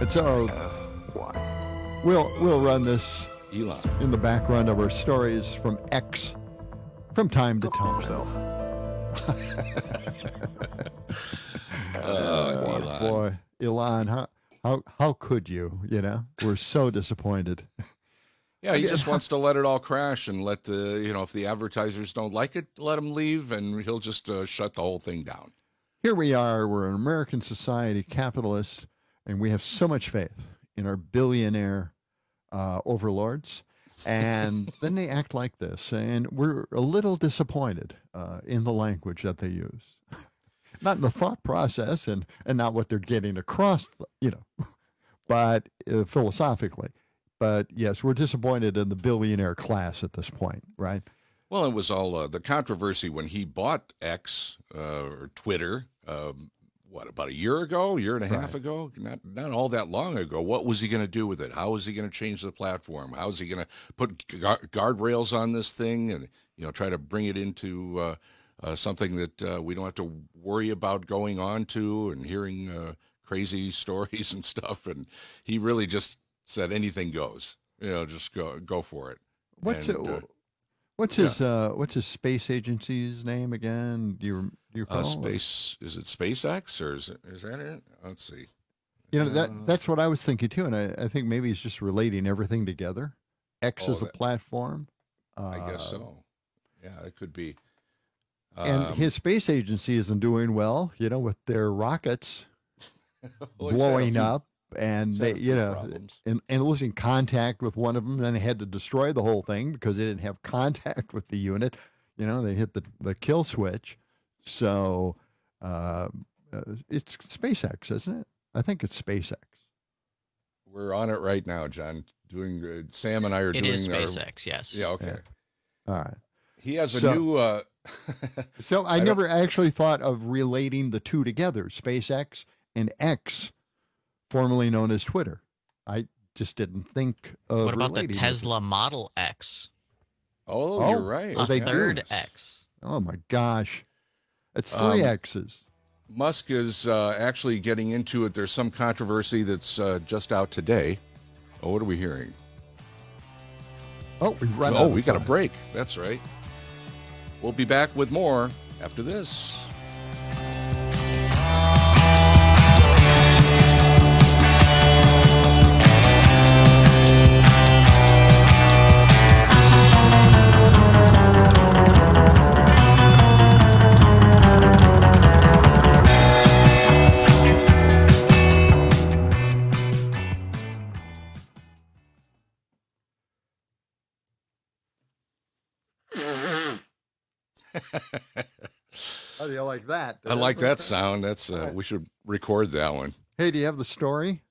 S1: And so
S7: F Y.
S1: we'll run this
S2: Elon.
S1: in the background of our stories from X from time to time.
S7: Yourself.
S2: Elon.
S1: Boy, Elon, how could you? You know, we're so disappointed.
S2: Yeah, he just wants to let it all crash and let the, if the advertisers don't like it, let them leave, and he'll just shut the whole thing down.
S1: Here we are, we're an American society, capitalist, and we have so much faith in our billionaire overlords. And then they act like this, and we're a little disappointed in the language that they use. Not in the thought process and not what they're getting across, but philosophically. But yes, we're disappointed in the billionaire class at this point, right?
S2: Well, it was all the controversy when he bought X or Twitter. About a year ago, year and a half ago? Not all that long ago. What was he going to do with it? How was he going to change the platform? How is he going to put guardrails on this thing and try to bring it into something that we don't have to worry about going on to and hearing crazy stories and stuff? And he really just said anything goes. Just go for it.
S1: What's his space agency's name again? Do you recall?
S2: Space, is it SpaceX or is that it? Let's see.
S1: That's what I was thinking too, and I think maybe he's just relating everything together. X is a platform.
S2: I guess so. Yeah, it could be.
S1: And his space agency isn't doing well, with their rockets blowing up, and they, and losing contact with one of them. Then they had to destroy the whole thing because they didn't have contact with the unit. They hit the kill switch. So it's SpaceX, isn't it? I think it's SpaceX.
S2: We're on it right now, John. Sam and I are doing.
S4: It is SpaceX, yes.
S2: Yeah. Okay.
S1: Yeah. All right.
S2: He has a new.
S1: So I never actually thought of relating the two together, SpaceX and X, formerly known as Twitter. I just didn't think of.
S4: What about the
S1: relating
S4: Tesla Model X?
S2: Oh, you're right.
S4: A
S1: they
S4: third
S1: do.
S4: X.
S1: Oh my gosh, it's three X's.
S2: Musk is actually getting into it. There's some controversy that's just out today. Oh, what are we hearing?
S1: Oh, we've run.
S2: Oh, we got a break. That's right. We'll be back with more after this.
S1: How do you like that?
S2: I like that sound. That's we should record that one.
S1: Hey, do you have the story?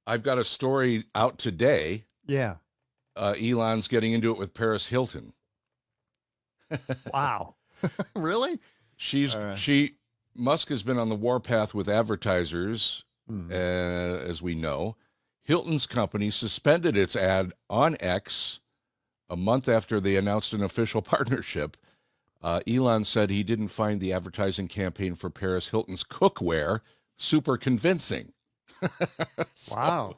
S2: I've got a story out today.
S1: Yeah.
S2: Elon's getting into it with Paris Hilton.
S1: Wow. Really?
S2: Musk has been on the warpath with advertisers, as we know. Hilton's company suspended its ad on X a month after they announced an official partnership. Elon said he didn't find the advertising campaign for Paris Hilton's cookware super convincing.
S1: Wow.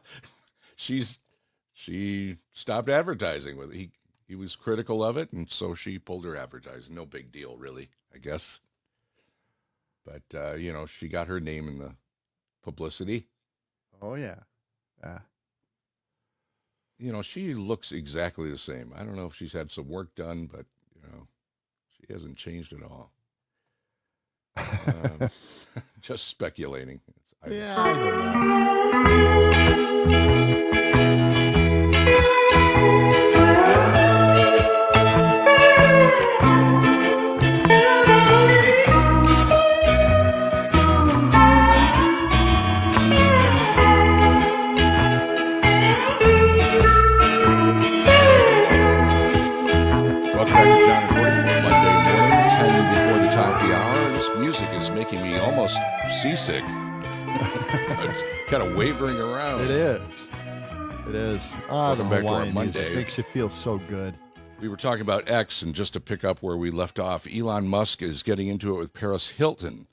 S2: She stopped advertising with it. He was critical of it, and so she pulled her advertising. No big deal, really, I guess. But, she got her name in the publicity.
S1: Oh, yeah.
S2: She looks exactly the same. I don't know if she's had some work done, but, she hasn't changed at all. Just speculating.
S1: Yeah, I don't know.
S2: Welcome back to John and Gordy for Monday morning, 10 before the top of the hour. This music is making me almost seasick. It's kind of wavering around.
S1: It is. It is.
S2: Welcome back to our
S1: Hawaiian
S2: Monday.
S1: music makes you feel so good.
S2: We were talking about X, and just to pick up where we left off, Elon Musk is getting into it with Paris Hilton.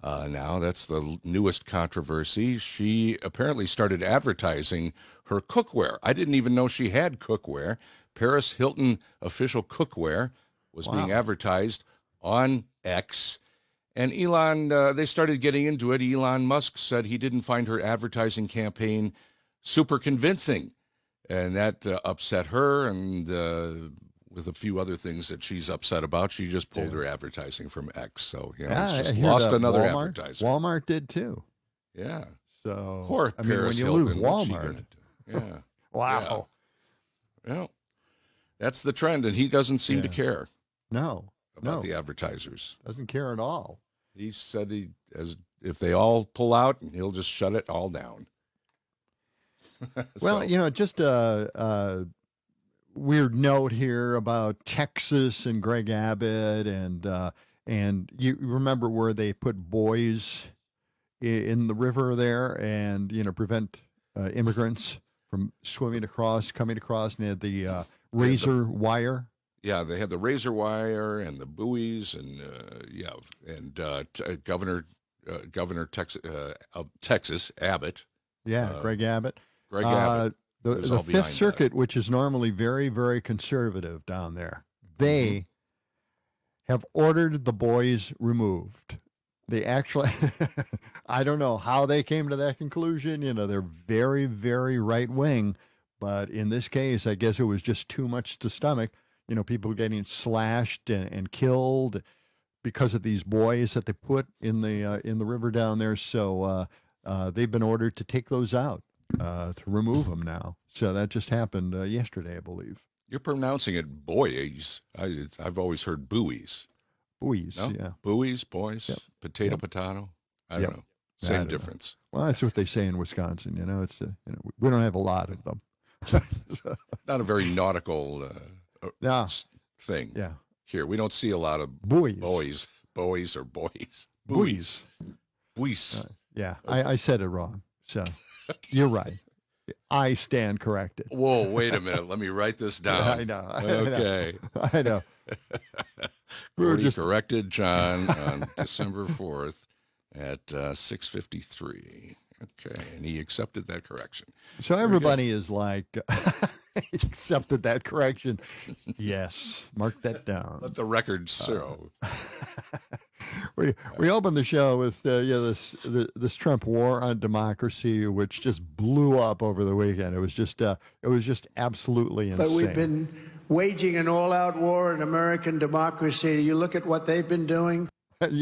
S2: Now, that's the newest controversy. She apparently started advertising her cookware. I didn't even know she had cookware. Paris Hilton official cookware was being advertised on X. And Elon, they started getting into it. Elon Musk said he didn't find her advertising campaign super convincing. And that upset her, and with a few other things that she's upset about, she just pulled her advertising from X. So, it's just
S1: I hear
S2: lost
S1: that
S2: another
S1: Walmart,
S2: advertiser.
S1: Walmart did too.
S2: Yeah.
S1: So,
S2: Poor Paris
S1: when you
S2: Hilton,
S1: lose
S2: what's she
S1: Walmart.
S2: gonna do? Yeah.
S1: Wow.
S2: Yeah. Well, that's the trend, and he doesn't seem to care
S1: No.
S2: about the advertisers.
S1: Doesn't care at all.
S2: He said if they all pull out, he'll just shut it all down.
S1: Well, just a weird note here about Texas and Greg Abbott, and you remember where they put buoys in the river there, and prevent immigrants from swimming across, coming across, and they had the razor wire.
S2: Yeah, they had the razor wire and the buoys, and Governor of Texas Abbott.
S1: Yeah, Greg Abbott.
S2: Greg Abbott.
S1: The Fifth Circuit, which is normally very, very conservative down there, they have ordered the buoys removed. They actually, I don't know how they came to that conclusion. They're very, very right wing, but in this case, I guess it was just too much to stomach. People getting slashed and killed because of these buoys that they put in the river down there. So they've been ordered to take those out, to remove them now. So that just happened yesterday, I believe.
S2: You're pronouncing it buoys. I've always heard buoys.
S1: Buoys,
S2: no?
S1: yeah.
S2: Buoys, boys, potato. I don't know. Same difference.
S1: Well, that's what they say in Wisconsin. It's we don't have a lot of them.
S2: Not a very nautical thing.
S1: Yeah.
S2: Here, we don't see a lot of
S1: buoys.
S2: Buoys. Buoys.
S1: Yeah, I said it wrong. So you're right. I stand corrected.
S2: Whoa, wait a minute. Let me write this down.
S1: I know.
S2: Okay.
S1: I know.
S2: We corrected John on December 4th at 6:53. Okay, and he accepted that correction.
S1: So everybody is like, accepted that correction. Yes, mark that down.
S2: Let the record show.
S1: We opened the show with this Trump war on democracy, which just blew up over the weekend. It was just absolutely insane.
S3: But we've been waging an all-out war in American democracy. You look at what they've been doing.
S1: But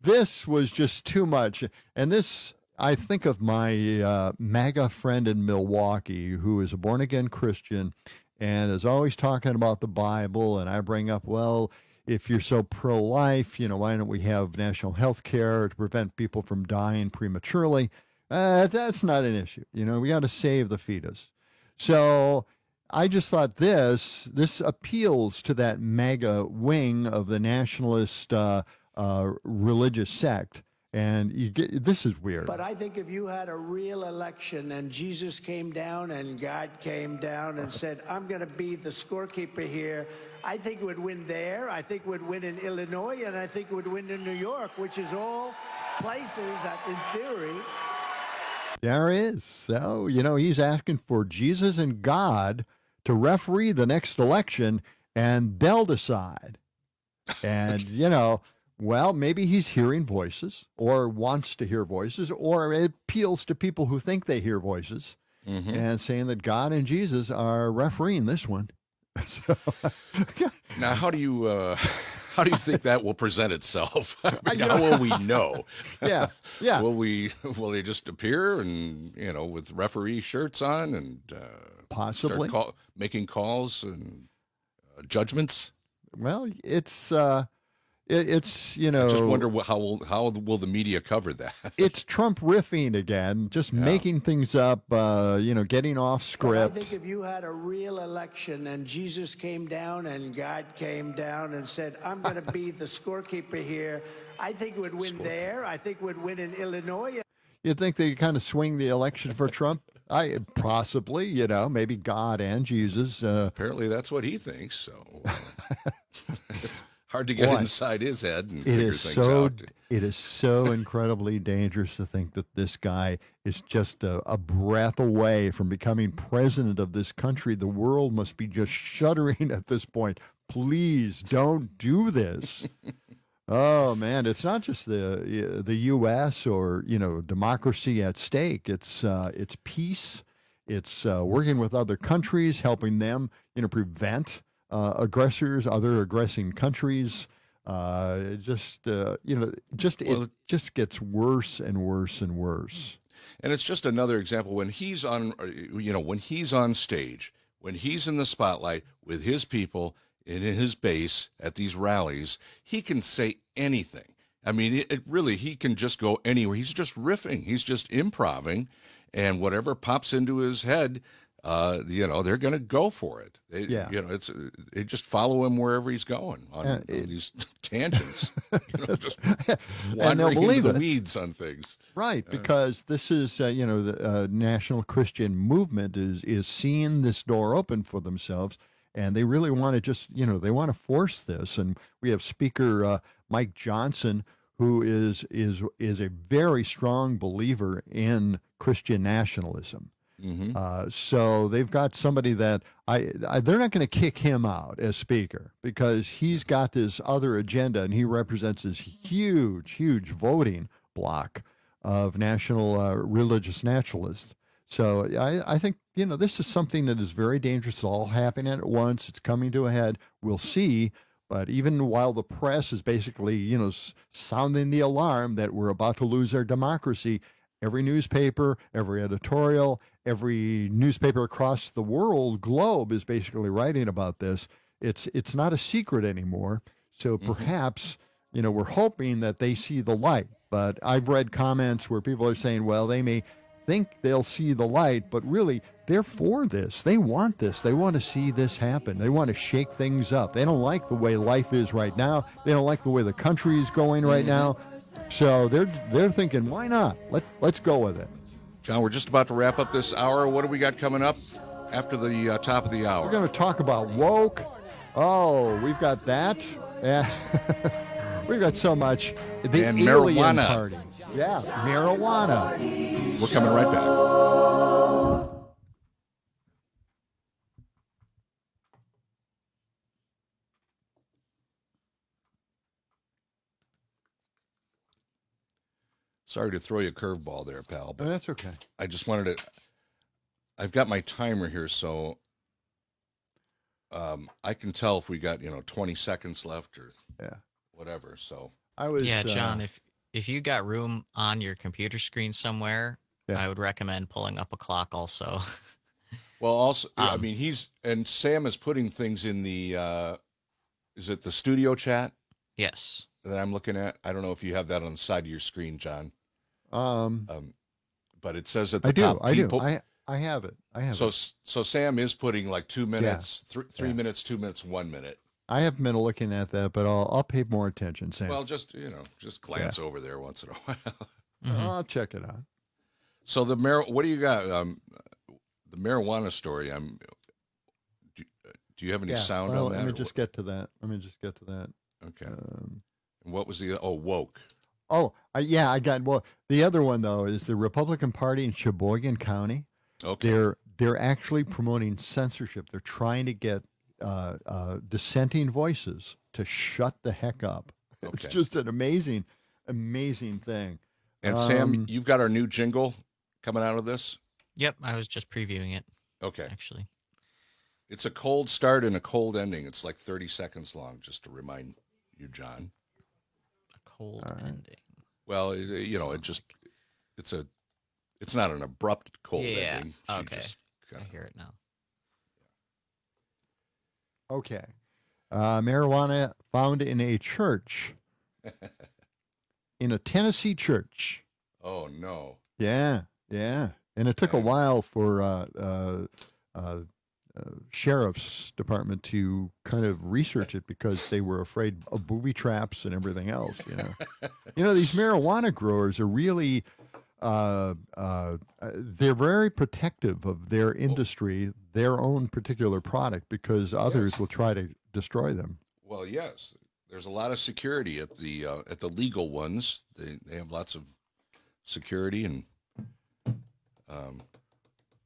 S1: this was just too much. And this, I think of my MAGA friend in Milwaukee, who is a born-again Christian and is always talking about the Bible. And I bring up, well, if you're so pro-life, why don't we have national health care to prevent people from dying prematurely? That's not an issue. We got to save the fetus. So I just thought this appeals to that MAGA wing of the nationalist religious sect. And this is weird.
S3: But I think if you had a real election and Jesus came down and God came down and said, I'm going to be the scorekeeper here, I think it would win there. I think it would win in Illinois, and I think it would win in New York, which is all places that, in theory.
S1: There is. So, he's asking for Jesus and God to referee the next election, and they'll decide. And, well, maybe he's hearing voices or wants to hear voices, or it appeals to people who think they hear voices and saying that God and Jesus are refereeing this one. So,
S2: now, how do you How do you think that will present itself? I mean, how will we know?
S1: Yeah.
S2: Will they just appear and with referee shirts on and
S1: possibly
S2: making calls and judgments?
S1: Well, it's
S2: I just wonder how will the media cover that?
S1: It's Trump riffing again, just making things up, getting off script.
S3: I think if you had a real election and Jesus came down and God came down and said, I'm going to be the scorekeeper here, I think it would win there. I think it would win in Illinois.
S1: You'd think they kind of swing the election for Trump? Possibly, maybe God and Jesus.
S2: Apparently that's what he thinks, so it's hard to get inside his head and figure things out.
S1: It is so incredibly dangerous to think that this guy is just a breath away from becoming president of this country. The world must be just shuddering at this point. Please don't do this. Oh man, it's not just the U.S. or democracy at stake. It's peace. It's working with other countries, helping them prevent aggressors, other aggressing countries. It just gets worse and worse and worse.
S2: And it's just another example when he's on stage, when he's in the spotlight with his people in his base at these rallies, he can say anything. I mean, he can just go anywhere. He's just riffing. He's just improving, and whatever pops into his head, they're going to go for it. They just follow him wherever he's going on these tangents, just wandering into the weeds on things.
S1: Right, because this is, the National Christian Movement is seeing this door open for themselves, and they really want to just, they want to force this. And we have Speaker Mike Johnson, who is a very strong believer in Christian nationalism.
S2: Mm-hmm.
S1: So they've got somebody that they're not going to kick him out as speaker because he's got this other agenda, and he represents this huge voting block of national religious nationalists. So I think, this is something that is very dangerous. It's all happening at once. It's coming to a head. We'll see. But even while the press is basically, sounding the alarm that we're about to lose our democracy, every newspaper, every editorial, every newspaper across the globe is basically writing about this. It's not a secret anymore. So perhaps, we're hoping that they see the light. But I've read comments where people are saying, well, they may think they'll see the light, but really they're for this. They want this. They want to see this happen. They want to shake things up. They don't like the way life is right now. They don't like the way the country is going right now. So they're thinking, why not? Let's go with it.
S2: John, we're just about to wrap up this hour. What do we got coming up after the top of the hour?
S1: We're going to talk about woke. Oh, we've got that. Yeah. We've got so much. The
S2: and
S1: alien
S2: marijuana.
S1: Party. Yeah, marijuana.
S2: We're coming right back. Sorry to throw you a curveball there, pal. But
S1: that's okay.
S2: I just wanted to. I've got my timer here, so I can tell if we got 20 seconds left or whatever. So
S4: John, if you got room on your computer screen somewhere, I would recommend pulling up a clock also.
S2: Well, also, I mean, Sam is putting things in the. Is it the studio chat?
S4: Yes.
S2: That I'm looking at. I don't know if you have that on the side of your screen, John. But it says at the top.
S1: I do. I have it.
S2: So Sam is putting like 2 minutes, 3 minutes, 2 minutes, 1 minute. I
S1: haven't been looking at that, but I'll pay more attention, Sam.
S2: Well, just glance over there once in a while.
S1: Mm-hmm. I'll check it out.
S2: So what do you got? The marijuana story. Do you have any sound on that?
S1: Let me just get to that.
S2: Okay. And what was the woke?
S1: Oh, I got. Well, the other one though is the Republican Party in Sheboygan County.
S2: Okay.
S1: They're actually promoting censorship. They're trying to get dissenting voices to shut the heck up. Okay. It's just an amazing thing.
S2: And Sam, you've got our new jingle coming out of this?
S4: Yep, I was just previewing it.
S2: Okay.
S4: Actually.
S2: It's a cold start and a cold ending. It's like 30 seconds long, just to remind you, John.
S4: A cold ending.
S2: Well, it's not an abrupt cold ending. She
S4: Okay.
S2: just
S4: I hear it now.
S1: Okay. Marijuana found in a church, in a Tennessee church.
S2: Oh, no.
S1: Yeah. And it took a while for sheriff's department to kind of research it because they were afraid of booby traps and everything else. These marijuana growers are really they're very protective of their industry, their own particular product, because others will try to destroy them.
S2: Well, yes, there's a lot of security at the legal ones. They have lots of security. And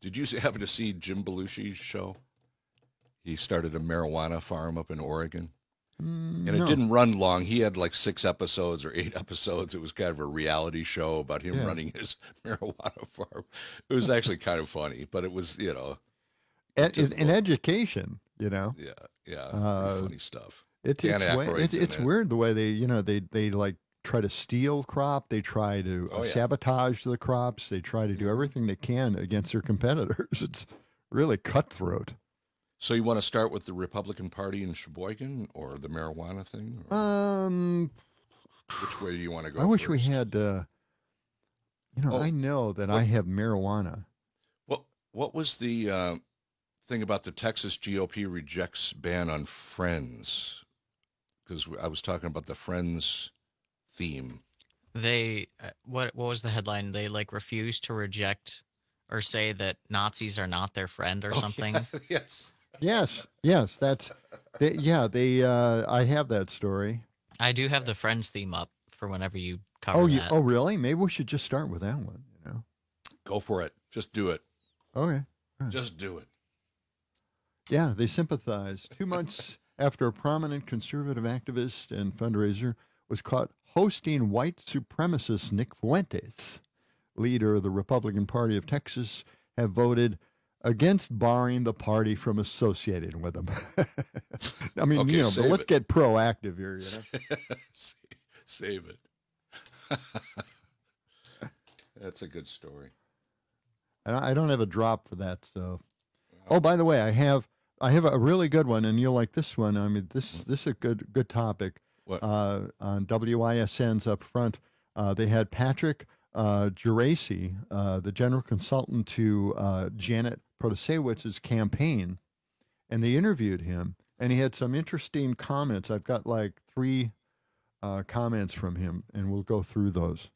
S2: did you happen to see Jim Belushi's show? He started a marijuana farm up in Oregon. And it didn't run long. He had like 6 episodes or 8 episodes. It was kind of a reality show about him running his marijuana farm. It was actually kind of funny, but it was,
S1: an education,
S2: Yeah, funny stuff.
S1: It's weird the way they like try to steal crop. They try to sabotage the crops. They try to do everything they can against their competitors. It's really cutthroat.
S2: So you want to start with the Republican Party in Sheboygan or the marijuana thing? Which way do you want to go?
S1: I wish
S2: first?
S1: we had. I know that I have marijuana.
S2: What was the thing about the Texas GOP rejects ban on Friends? Because I was talking about the Friends theme.
S4: They what was the headline? They refuse to reject or say that Nazis are not their friend or something.
S2: Yeah.
S1: Yes. That's I have that story.
S4: I do have the Friends theme up for whenever you cover that.
S1: Oh, really? Maybe we should just start with that one.
S2: Go for it. Just do it.
S1: Okay.
S2: Just do it.
S1: Yeah, they sympathize. 2 months after a prominent conservative activist and fundraiser was caught hosting white supremacist Nick Fuentes, leader of the Republican Party of Texas, have voted against barring the party from associating with them. I mean, but let's get proactive here.
S2: Save it. That's a good story.
S1: I don't have a drop for that. So, by the way, I have a really good one, and you'll like this one. I mean, this is a good topic.
S2: What?
S1: On WISN's up front, they had Patrick Geraci, the general consultant to Janet Protasewicz's campaign, and they interviewed him, and he had some interesting comments. I've got 3 comments from him, and we'll go through those.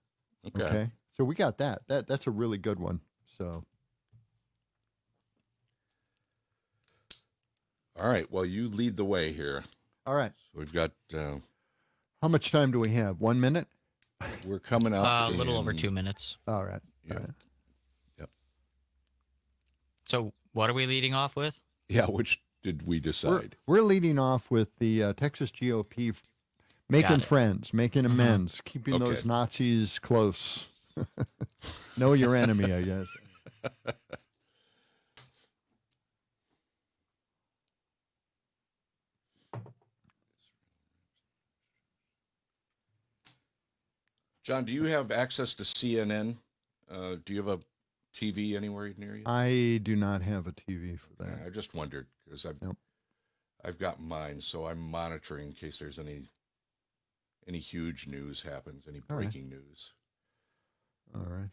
S1: Okay? So we got that. That's a really good one. So.
S2: All right. Well, you lead the way here.
S1: All right.
S2: So we've got.
S1: How much time do we have? 1 minute?
S2: We're coming up.
S4: A little over 2 minutes.
S1: All right.
S2: Yeah.
S1: All right.
S2: Yep.
S4: So what are we leading off with?
S2: Yeah. Which did we decide?
S1: We're leading off with the Texas GOP making friends, making amends, keeping those Nazis close. Know your enemy, I guess.
S2: John, do you have access to CNN? Do you have a TV anywhere near you?
S1: I do not have a TV for that.
S2: Yeah, I just wondered because I've got mine, so I'm monitoring in case there's any huge news happens, any breaking news.
S1: All right.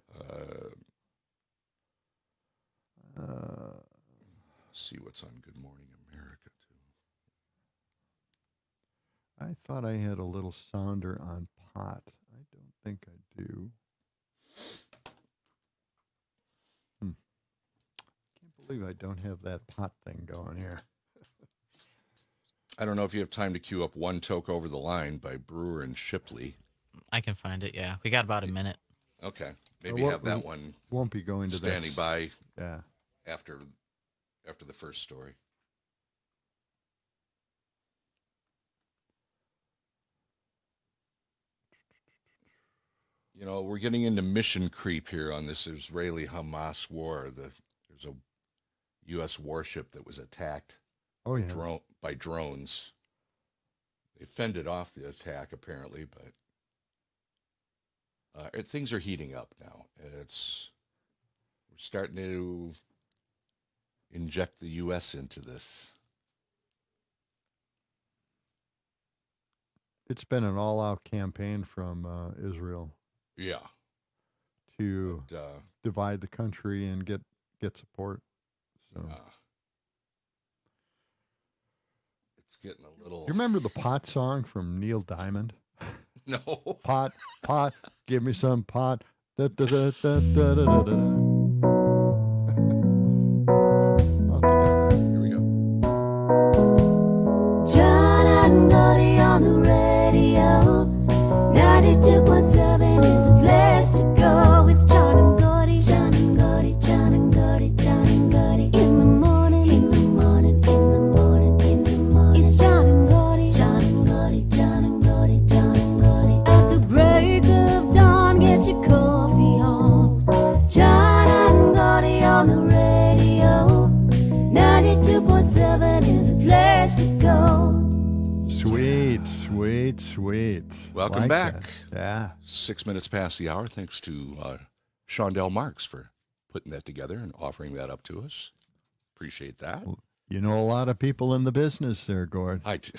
S2: See what's on Good Morning America too.
S1: I thought I had a little sounder on pot. I don't think I do. Can't believe I don't have that pot thing going here.
S2: I don't know if you have time to queue up One Toke Over the Line by Brewer and Shipley.
S4: I can find it, yeah. We got about a minute.
S2: Okay. Maybe have that one
S1: won't be going to
S2: standing by
S1: after
S2: the first story. We're getting into mission creep here on this Israeli-Hamas war. There's a U.S. warship that was attacked by drones. They fended off the attack apparently, but things are heating up now. We're starting to inject the U.S. into this.
S1: It's been an all-out campaign from Israel.
S2: Yeah.
S1: To divide the country and get support. So
S2: it's getting a little.
S1: You remember the pot song from Neil Diamond?
S2: No.
S1: Pot, give me some pot. Da, da, da, da, da, da, da.
S2: Here we go.
S10: John and Gotti on the radio. 92.7 is the place to go. It's John and Gotti, John and Gotti, John and Gotti, John and Gotti. In the morning, in the morning, in the morning, in the morning. It's John and Gotti, John and Gotti, John and Gotti, John and Gotti. At the break of dawn, get your coffee on. John and Gotti on the radio. 92.7 is the place to go.
S1: Sweet.
S2: Welcome back.
S1: That. Yeah.
S2: 6 minutes past the hour. Thanks to Shondell Marks for putting that together and offering that up to us. Appreciate that.
S1: You know a lot of people in the business there, Gord.
S2: I do.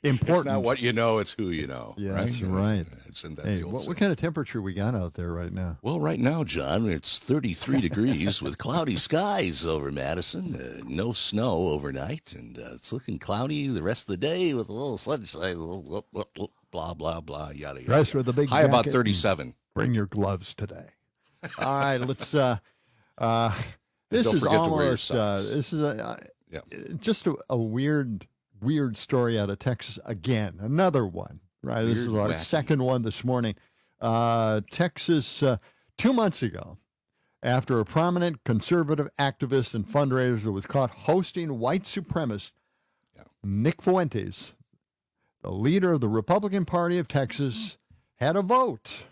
S1: Important.
S2: It's not what you know, it's who you know.
S1: Yeah,
S2: right?
S1: that's right.
S2: Isn't that
S1: Hey,
S2: the old
S1: what
S2: saying?
S1: kind of temperature we got out there right now?
S11: Well, right now, John, it's 33 degrees with cloudy skies over Madison. No snow overnight, and it's looking cloudy the rest of the day with a little sunshine. Blah, blah, blah, yada, yada.
S1: Dress with a big
S2: high about
S1: jacket
S2: 37.
S1: Bring your gloves today. All right, let's. This
S2: Don't
S1: is
S2: forget to wear your
S1: almost.
S2: socks.
S1: This is just a weird story out of Texas again. Another one, right? This is our
S2: wacky.
S1: second one this morning. Texas, 2 months ago, after a prominent conservative activist and fundraiser was caught hosting white supremacist Nick Fuentes, the leader of the Republican Party of Texas, had a vote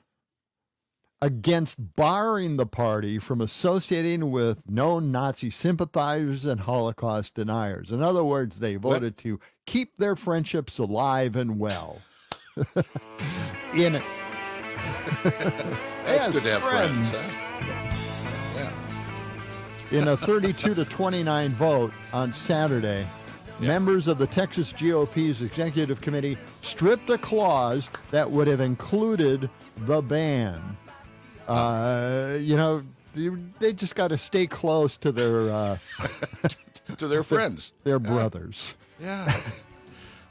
S1: against barring the party from associating with known Nazi sympathizers and Holocaust deniers. In other words, they voted to keep their friendships alive and well.
S2: It's good to have friends. Huh? Yeah.
S1: In a 32-29 vote on Saturday, members of the Texas GOP's executive committee stripped a clause that would have included the ban. They just got to stay close to their
S2: to their friends,
S1: their brothers.
S2: Yeah.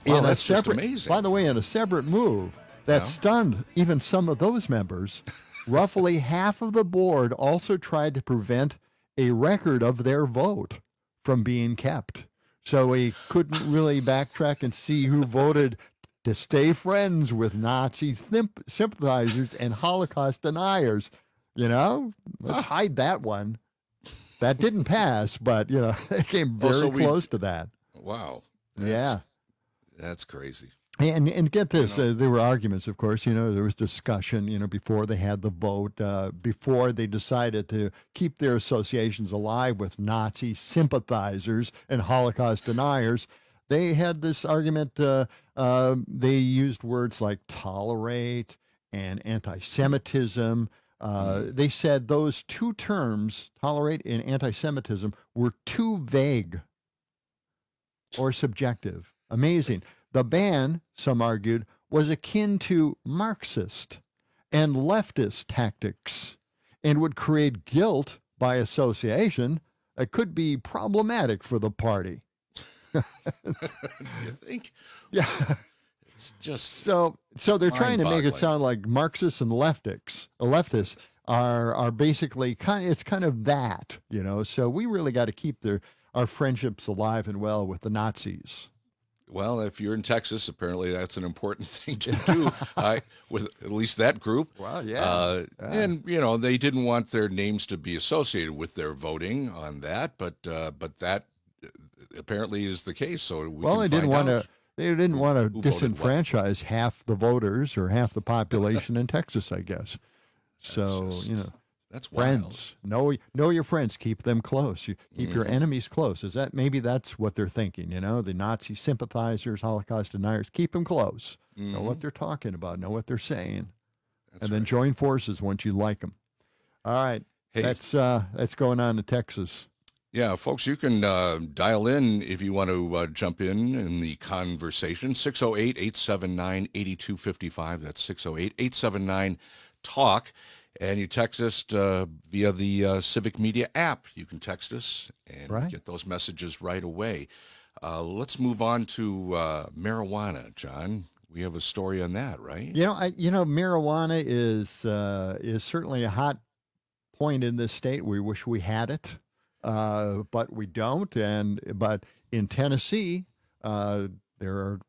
S2: Wow, that's just amazing.
S1: By the way, in a separate move that stunned even some of those members, roughly half of the board also tried to prevent a record of their vote from being kept. So we couldn't really backtrack and see who voted to stay friends with Nazi sympathizers and Holocaust deniers. Let's hide that one. That didn't pass, but, it came very close to that.
S2: Wow. That's crazy.
S1: And get this, there were arguments, of course, there was discussion, before they had the vote, before they decided to keep their associations alive with Nazi sympathizers and Holocaust deniers. They had this argument, they used words like tolerate and anti-Semitism. They said those two terms, tolerate and anti-Semitism, were too vague or subjective. Amazing. The ban, some argued, was akin to Marxist and leftist tactics and would create guilt by association that could be problematic for the party.
S2: You think?
S1: Yeah.
S2: It's just
S1: so they're trying to make it
S2: mind-boggling.
S1: sound like Marxists and leftists are basically it's kind of that, So we really got to keep our friendships alive and well with the Nazis.
S2: Well, if you're in Texas, apparently that's an important thing to do with at least that group.
S1: Well, yeah.
S2: And, they didn't want their names to be associated with their voting on that, but that apparently is the case. So
S1: they didn't want to disenfranchise half the voters or half the population in Texas, I guess. So,
S2: That's wild.
S1: Friends, know your friends. Keep them close. You keep your enemies close. Maybe that's what they're thinking? The Nazi sympathizers, Holocaust deniers. Keep them close. Know what they're talking about. Know what they're saying, and then join forces once you like them. All right,
S2: hey,
S1: that's going on in Texas.
S2: Yeah, folks, you can dial in if you want to jump in the conversation. 608-879-8255. That's 608-879-TALK. And you text us via the Civic Media app. You can text us and get those messages right away. Let's move on to marijuana, John. We have a story on that, right?
S1: Marijuana is certainly a hot point in this state. We wish we had it, but we don't. But in Tennessee, the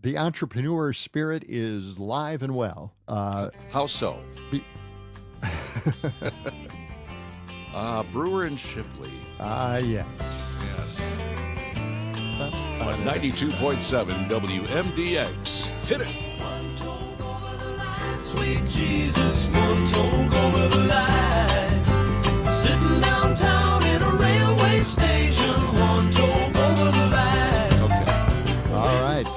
S1: entrepreneur spirit is live and well.
S2: How so? Brewer and Shipley.
S1: Yes.
S2: 92.7 WMDX. Hit it.
S12: Sweet Jesus, one toke over the line. Sitting downtown in a railway station, one toke over the line.
S1: Okay. All right.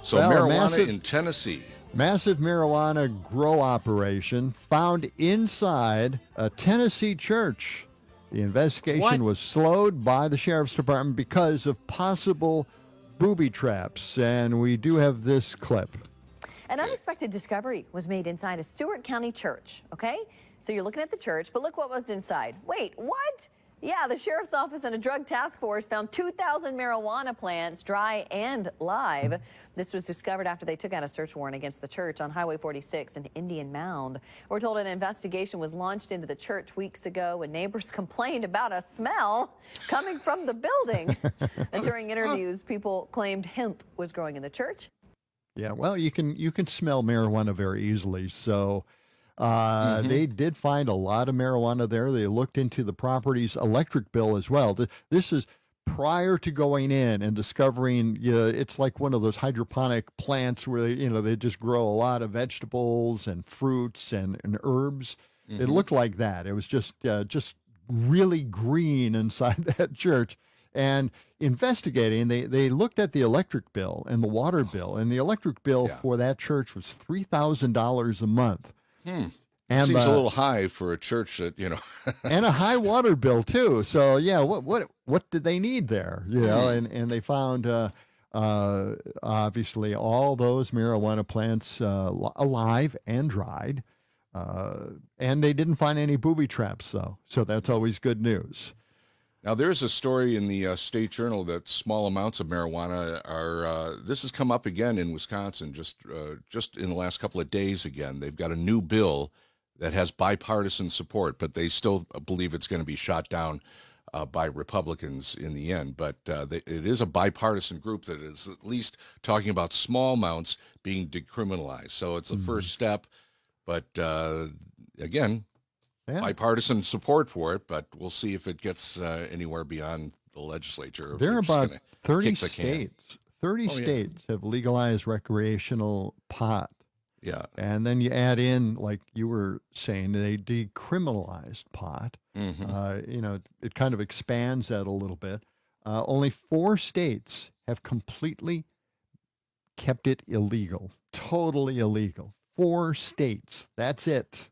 S2: So marijuana in Tennessee.
S1: Massive marijuana grow operation found inside a Tennessee church. The investigation was slowed by the sheriff's department because of possible booby traps, and we do have this clip.
S13: An unexpected discovery was made inside a Stewart County church, okay? So you're looking at the church, but look what was inside. Wait, what? Yeah, the sheriff's office and a drug task force found 2,000 marijuana plants, dry and live. This was discovered after they took out a search warrant against the church on Highway 46 in Indian Mound. We're told an investigation was launched into the church weeks ago when neighbors complained about a smell coming from the building. And during interviews, people claimed hemp was growing in the church.
S1: Yeah, well, you can smell marijuana very easily. So they did find a lot of marijuana there. They looked into the property's electric bill as well. This is prior to going in and discovering, it's like one of those hydroponic plants where they just grow a lot of vegetables and fruits and herbs. It looked like that. It was just really green inside that church. And investigating, they looked at the electric bill and the water bill, and the electric bill for that church was $3,000 a month.
S2: And seems a little high for a church that,
S1: and a high water bill too. So yeah, what did they need there? And they found obviously all those marijuana plants alive and dried, and they didn't find any booby traps though. So that's always good news.
S2: Now, there's a story in the State Journal that small amounts of marijuana are. This has come up again in Wisconsin, just in the last couple of days. Again, they've got a new bill that has bipartisan support, but they still believe it's going to be shot down by Republicans in the end. But it is a bipartisan group that is at least talking about small amounts being decriminalized. So it's the first step. But again, bipartisan support for it, but we'll see if it gets anywhere beyond the legislature.
S1: There are about 30 states. 30 states have legalized recreational pot.
S2: Yeah.
S1: And then you add in, like you were saying, they decriminalized pot. It kind of expands that a little bit. Only 4 states have completely kept it illegal, totally illegal. 4 states. That's it.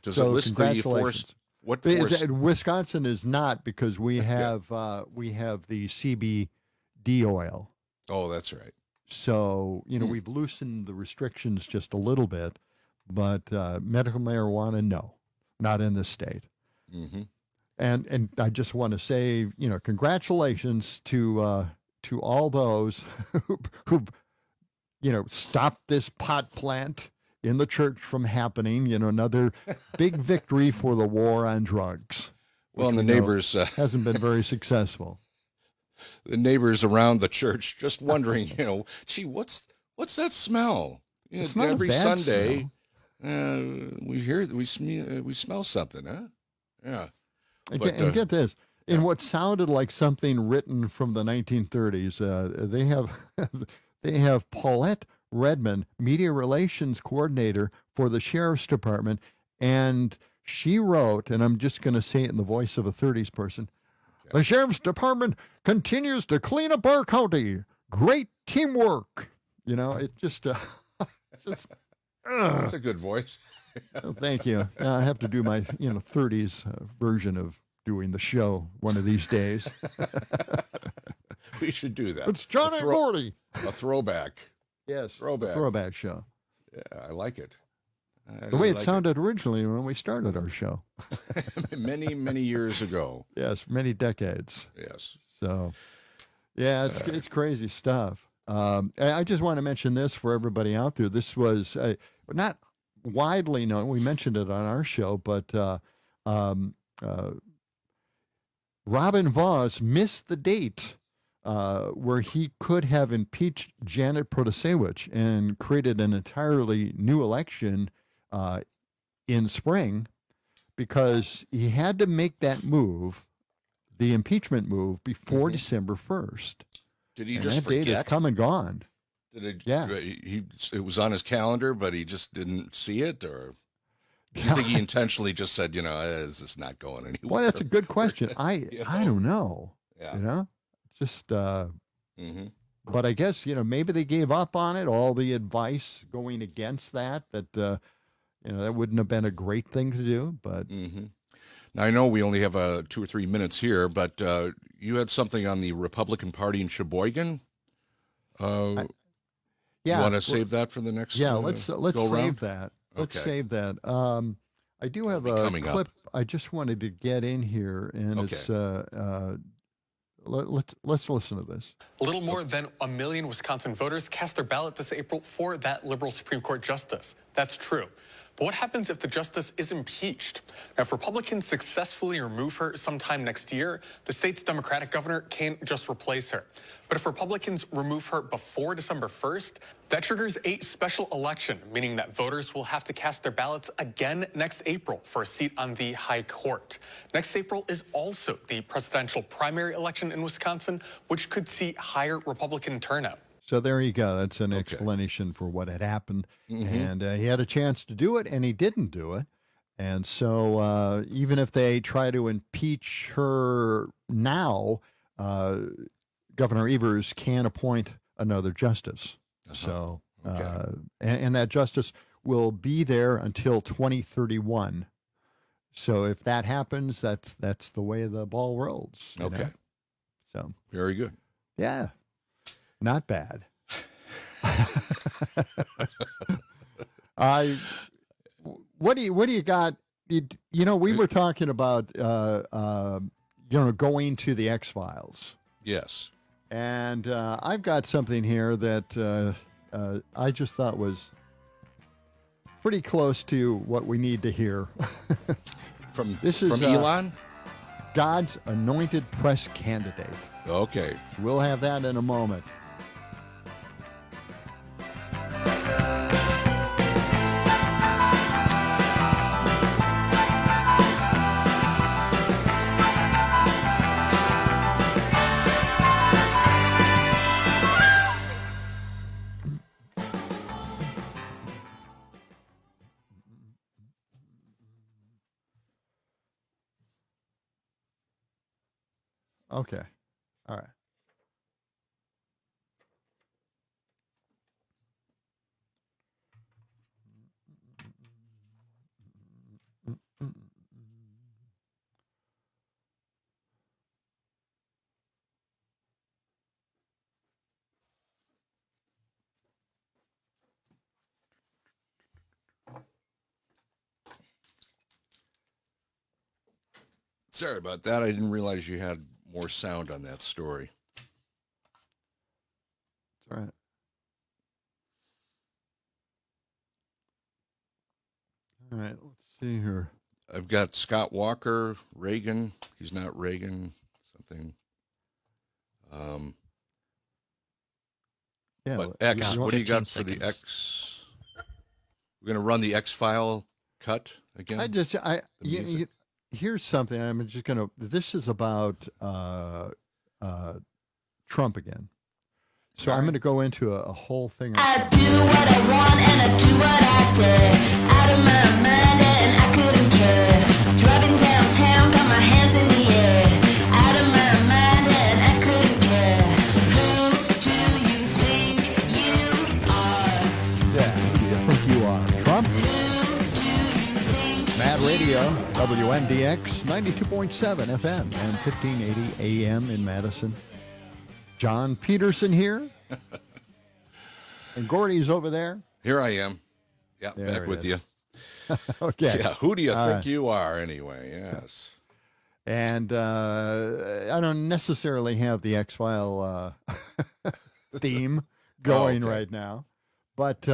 S2: Does it list the force? What force?
S1: Wisconsin is not, because we have the CBD oil.
S2: Oh, that's right.
S1: So we've loosened the restrictions just a little bit, but medical marijuana, no, not in this state. And I just want to say, congratulations to all those who stopped this pot plant in the church from happening. Another big victory for the war on drugs.
S2: Well, and the neighbors
S1: hasn't been very successful.
S2: The neighbors around the church just wondering, gee, what's that smell?
S1: It's not
S2: every
S1: a bad
S2: Sunday we smell something, huh? Yeah.
S1: And get this. In what sounded like something written from the 1930s, they have Paulette Redmond, media relations coordinator for the sheriff's department, and she wrote, and I'm just going to say it in the voice of a 30s person, the Sheriff's Department continues to clean up our county. Great teamwork. You know, it just...
S2: That's a good voice.
S1: Oh, thank you. I have to do my 30s version of doing the show one of these days.
S2: We should do that.
S1: It's John and Gordy.
S2: A throwback.
S1: Yes.
S2: Throwback
S1: show.
S2: Yeah, I like it.
S1: The way it sounded originally when we started our show.
S2: Many, many years ago.
S1: Yes, many decades.
S2: Yes.
S1: So, yeah, it's crazy stuff. I just want to mention this for everybody out there. This was not widely known. We mentioned it on our show, but Robin Vos missed the date where he could have impeached Janet Protasewicz and created an entirely new election in spring, because he had to make that move, the impeachment move, before December 1st.
S2: Did he
S1: and
S2: just
S1: that
S2: forget?
S1: date is come and gone.
S2: It was on his calendar, but he just didn't see it, or do you think he intentionally just said, this is not going anywhere?
S1: Well, that's a good question. I don't know.
S2: Yeah.
S1: Just but I guess maybe they gave up on it. All the advice going against that that wouldn't have been a great thing to do. But
S2: now I know we only have 2 or 3 minutes here, but you had something on the Republican Party in Sheboygan. You want to save that for the next?
S1: Yeah, let's
S2: go
S1: save
S2: round?
S1: that. Let's
S2: Okay.
S1: save that. I do have a
S2: coming
S1: clip
S2: up.
S1: I just wanted to get in here, and it's let's listen to this.
S14: A little more than 1 million Wisconsin voters cast their ballot this April for that liberal Supreme Court justice. That's true. But what happens if the justice is impeached? Now, if Republicans successfully remove her sometime next year, the state's Democratic governor can't just replace her. But if Republicans remove her before December 1st, that triggers a special election, meaning that voters will have to cast their ballots again next April for a seat on the high court. Next April is also the presidential primary election in Wisconsin, which could see higher Republican turnout.
S1: So there you go. That's an explanation for what had happened. And he had a chance to do it, and he didn't do it. And so even if they try to impeach her now, Governor Evers can appoint another justice. So, and that justice will be there until 2031. So if that happens, that's the way the ball rolls. you know? So
S2: very good.
S1: Yeah. Not bad. What do you got? We were talking about going to the X-Files.
S2: Yes.
S1: And I've got something here that I just thought was pretty close to what we need to hear.
S2: From
S1: Elon? God's anointed press candidate.
S2: Okay.
S1: We'll have that in a moment. Okay. All right.
S2: Sorry about that. I didn't realize you had more sound on that story.
S1: That's all right. All right, let's see here.
S2: I've got Scott Walker, Reagan. He's not Reagan, something.
S1: Yeah.
S2: But X,
S1: yeah,
S2: what do you got
S4: 15
S2: for the
S4: seconds.
S2: X? We're going to run the X-File cut again?
S1: Here's something. I'm just going to, this is about Trump again. So I'm going to go into a whole thing.
S10: I do what I want and I do what I did. Out of my mind and I couldn't care.
S1: Radio, WNDX, 92.7 FM and 1580 AM in Madison. John Peterson here. And Gordy's over there.
S2: Here I am. Yeah,
S1: There
S2: back
S1: it
S2: with
S1: is.
S2: you.
S1: Okay.
S2: Yeah, who do you
S1: All
S2: think
S1: right.
S2: you are anyway? Yes.
S1: And I don't necessarily have the X-File theme going
S2: okay.
S1: right now. But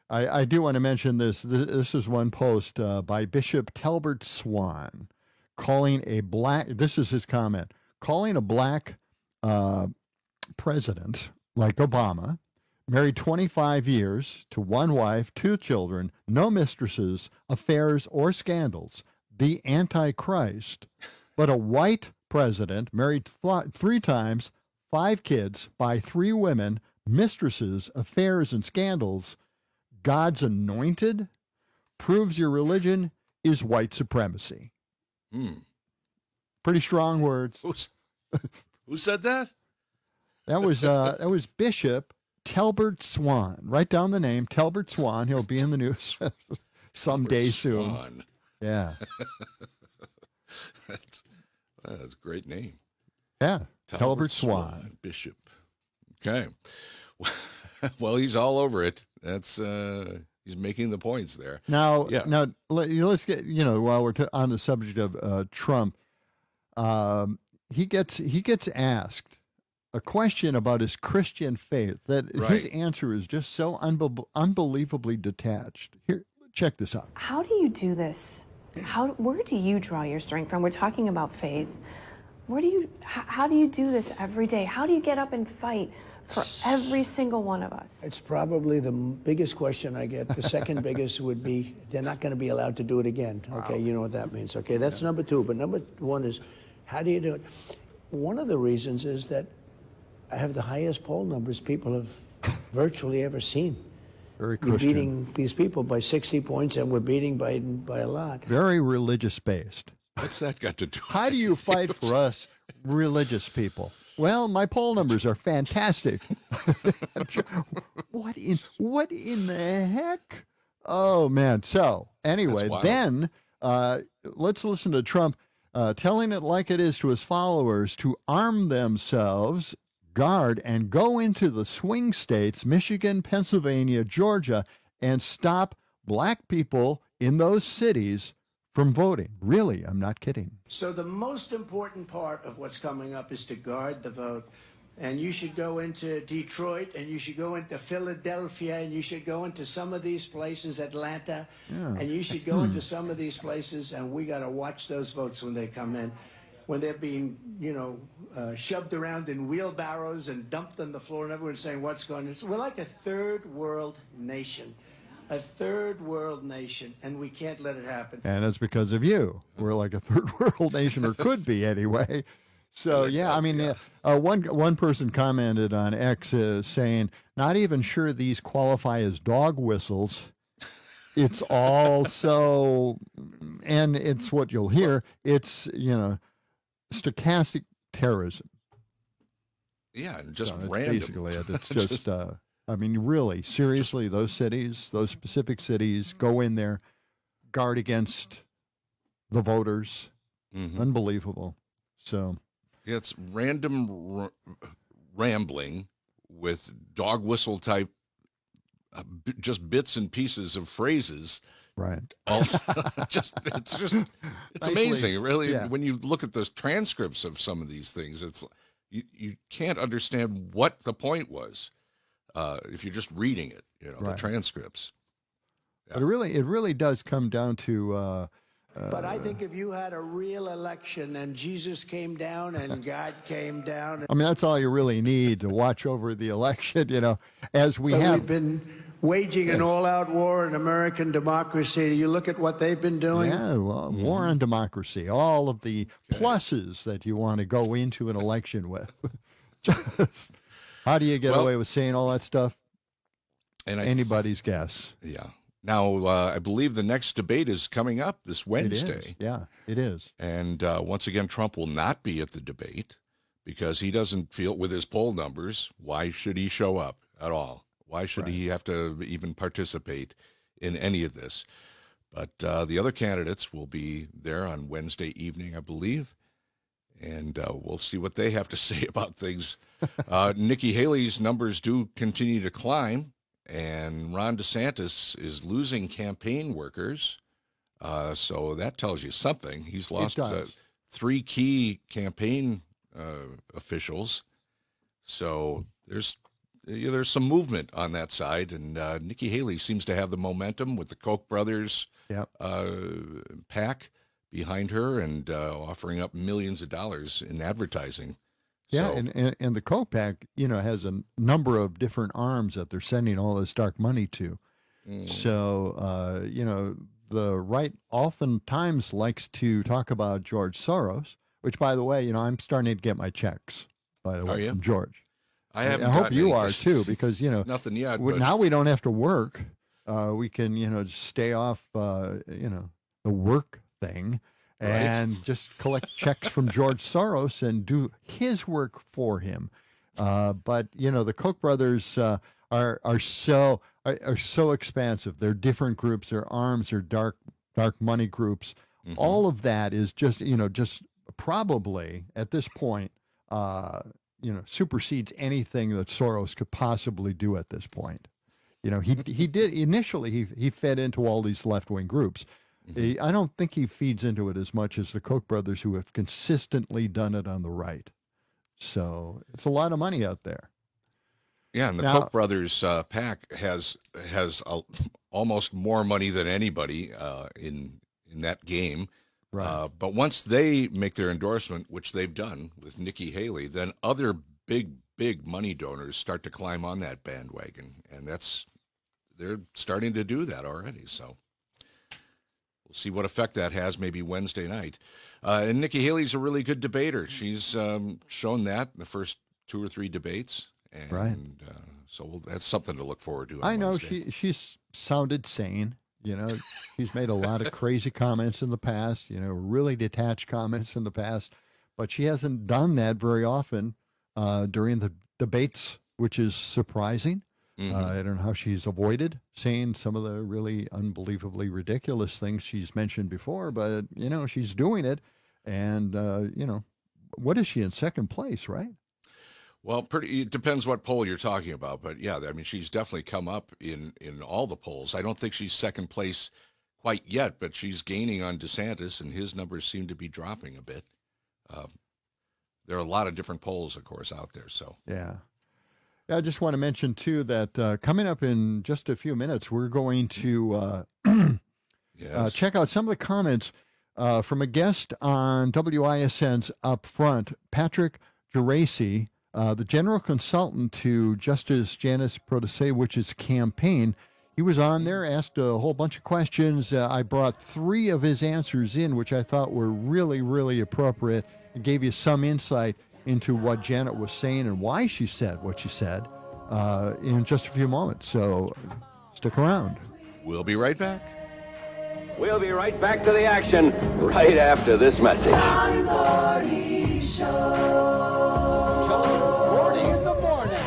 S1: I do want to mention this. This is one post by Bishop Talbert Swan calling a black, this is his comment, calling a black president like Obama, married 25 years to one wife, 2 children, no mistresses, affairs, or scandals, the Antichrist, but a white president married 3 times, 5 kids by 3 women, mistresses, affairs, and scandals, God's anointed, proves your religion is white supremacy. Pretty strong words.
S2: Who said that?
S1: That was Bishop Talbert Swan. Write down the name, Talbert Swan. He'll be in the news someday soon.
S2: Swan.
S1: Yeah.
S2: That's a great name.
S1: Yeah. Talbert Swan.
S2: Bishop. Okay. Well, he's all over it. That's he's making the points there.
S1: Now,
S2: Yeah.
S1: let's get, while we're on the subject of Trump, he gets asked a question about his Christian faith that his
S2: Right.
S1: answer is just so unbelievably detached. Here, check this out.
S15: How do you do this? Where do you draw your strength from? We're talking about faith. How do you do this every day? How do you get up and fight for every single one of us?
S3: It's probably the biggest question I get. The second biggest would be they're not going to be allowed to do it again. Okay, you know what that means. Okay, that's number 2. But number 1 is, how do you do it? One of the reasons is that I have the highest poll numbers people have virtually ever seen.
S1: Very
S3: We're
S1: Christian.
S3: beating these people by 60 points, and we're beating Biden by a lot.
S1: Very religious based.
S2: What's that got to do?
S1: How do you fight for us religious people? Well, my poll numbers are fantastic. What in the heck? Oh man. So anyway,
S2: That's wild.
S1: then let's listen to Trump telling it like it is to his followers to arm themselves, guard, and go into the swing states, Michigan, Pennsylvania, Georgia, and stop black people in those cities from voting. Really, I'm not kidding.
S3: So the most important part of what's coming up is to guard the vote. And you should go into Detroit, and you should go into Philadelphia, and you should go into some of these places, Atlanta, and you should go into some of these places, and we got to watch those votes when they come in, when they're being, shoved around in wheelbarrows and dumped on the floor, and everyone's saying, what's going on? We're like a third world nation. A third world nation, and we can't let it happen.
S1: And it's because of you. We're like a third world nation, or could be anyway. So yeah, I mean, one person commented on X saying, "Not even sure these qualify as dog whistles." It's all so, and it's what you'll hear. It's stochastic terrorism.
S2: Yeah, and just
S1: So that's
S2: random.
S1: basically it. It's just. I mean, really, seriously, those cities, those specific cities, go in there, guard against the voters. Unbelievable. So,
S2: yeah, it's random rambling with dog whistle type, just bits and pieces of phrases.
S1: right.
S2: It's
S1: Nicely,
S2: amazing, really.
S1: yeah.
S2: When you look at the transcripts of some of these things, it's you can't understand what the point was. If you're just reading it, the
S1: Right.
S2: transcripts.
S1: But it really does come down to.
S3: But I think if you had a real election and Jesus came down and God came down.
S1: I mean, that's all you really need to watch over the election. As we
S3: But
S1: have.
S3: we've been waging an all-out war in American democracy. You look at what they've been doing.
S1: Yeah, well, war on democracy, all of the pluses that you want to go into an election with. Just how do you get away with saying all that stuff?
S2: And
S1: anybody's guess.
S2: Yeah. Now, I believe the next debate is coming up this Wednesday.
S1: It is. Yeah, it is.
S2: And once again, Trump will not be at the debate because he doesn't feel, with his poll numbers, why should he show up at all? Why should he have to even participate in any of this? But the other candidates will be there on Wednesday evening, I believe, and we'll see what they have to say about things. Nikki Haley's numbers do continue to climb, and Ron DeSantis is losing campaign workers, so that tells you something. He's lost 3 key campaign officials, so there's some movement on that side, and Nikki Haley seems to have the momentum with the Koch brothers PAC behind her and offering up millions of dollars in advertising.
S1: Yeah,
S2: So,
S1: and the Koch PAC, has a number of different arms that they're sending all this dark money to. So, the right oftentimes likes to talk about George Soros, which, by the way, I'm starting to get my checks, by the way, from George.
S2: I haven't.
S1: I hope
S2: gotten
S1: you
S2: any-
S1: are too, because
S2: nothing yet. But
S1: now we don't have to work. We can just stay off the work thing and just collect checks from George Soros and do his work for him. But the Koch brothers are so expansive. They're different groups. Their arms are dark money groups. All of that is just probably at this point supersedes anything that Soros could possibly do at this point. He did initially. He fed into all these left-wing groups. I don't think he feeds into it as much as the Koch brothers, who have consistently done it on the right. So it's a lot of money out there.
S2: Yeah, and the
S1: Now-
S2: Koch brothers PAC has almost more money than anybody in that game.
S1: Right.
S2: But once they make their endorsement, which they've done with Nikki Haley, then other big money donors start to climb on that bandwagon, and they're starting to do that already. So we'll see what effect that has maybe Wednesday night. And Nikki Haley's a really good debater. She's shown that in the first 2 or 3 debates. And,
S1: Right.
S2: So that's something to look forward to. On
S1: I know
S2: Wednesday.
S1: she's sounded sane. She's made a lot of crazy comments in the past, really detached comments in the past, but she hasn't done that very often during the debates, which is surprising. I don't know how she's avoided saying some of the really unbelievably ridiculous things she's mentioned before, but, she's doing it. And, what is she in second place, right?
S2: Well, it depends what poll you're talking about, but yeah, I mean, she's definitely come up in all the polls. I don't think she's second place quite yet, but she's gaining on DeSantis, and his numbers seem to be dropping a bit. There are a lot of different polls, of course, out there. So
S1: Yeah. I just want to mention, too, that coming up in just a few minutes, we're going to check out some of the comments from a guest on WISN's Up Front, Patrick Geraci, the general consultant to Justice Janice Protasewicz's campaign. He was on there, asked a whole bunch of questions. I brought 3 of his answers in, which I thought were really, really appropriate. It gave you some insight into what Janet was saying and why she said what she said in just a few moments. So stick around.
S2: We'll be right back.
S16: We'll be right back to the action right after this message.
S12: John Gordy Show. John Gordy in the morning.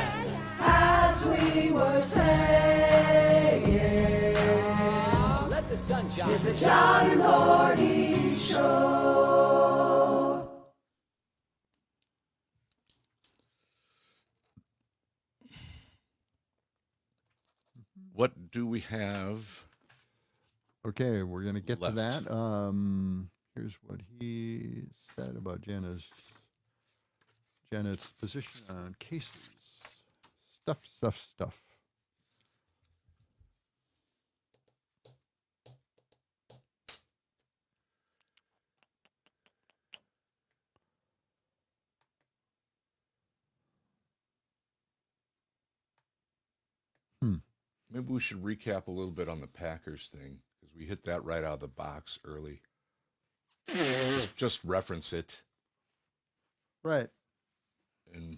S12: As we were saying, let the sun shine. It's the John Gordy Show.
S2: What do we have?
S1: Okay, we're going to get
S2: left?
S1: to that. Here's what he said about Janet's position on cases. Stuff.
S2: Maybe we should recap a little bit on the Packers thing, because we hit that right out of the box early. Just reference it.
S1: Right.
S2: And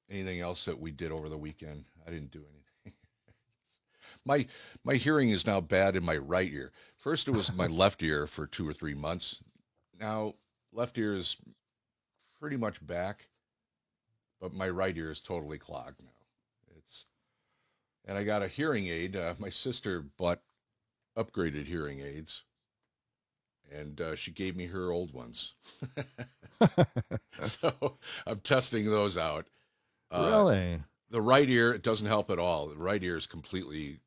S2: anything else that we did over the weekend? I didn't do anything. My hearing is now bad in my right ear. First it was my left ear for 2 or 3 months. Now left ear is pretty much back, but my right ear is totally clogged now. And I got a hearing aid. My sister bought upgraded hearing aids, and she gave me her old ones. So I'm testing those out.
S1: Really?
S2: The right ear, it doesn't help at all. The right ear is completely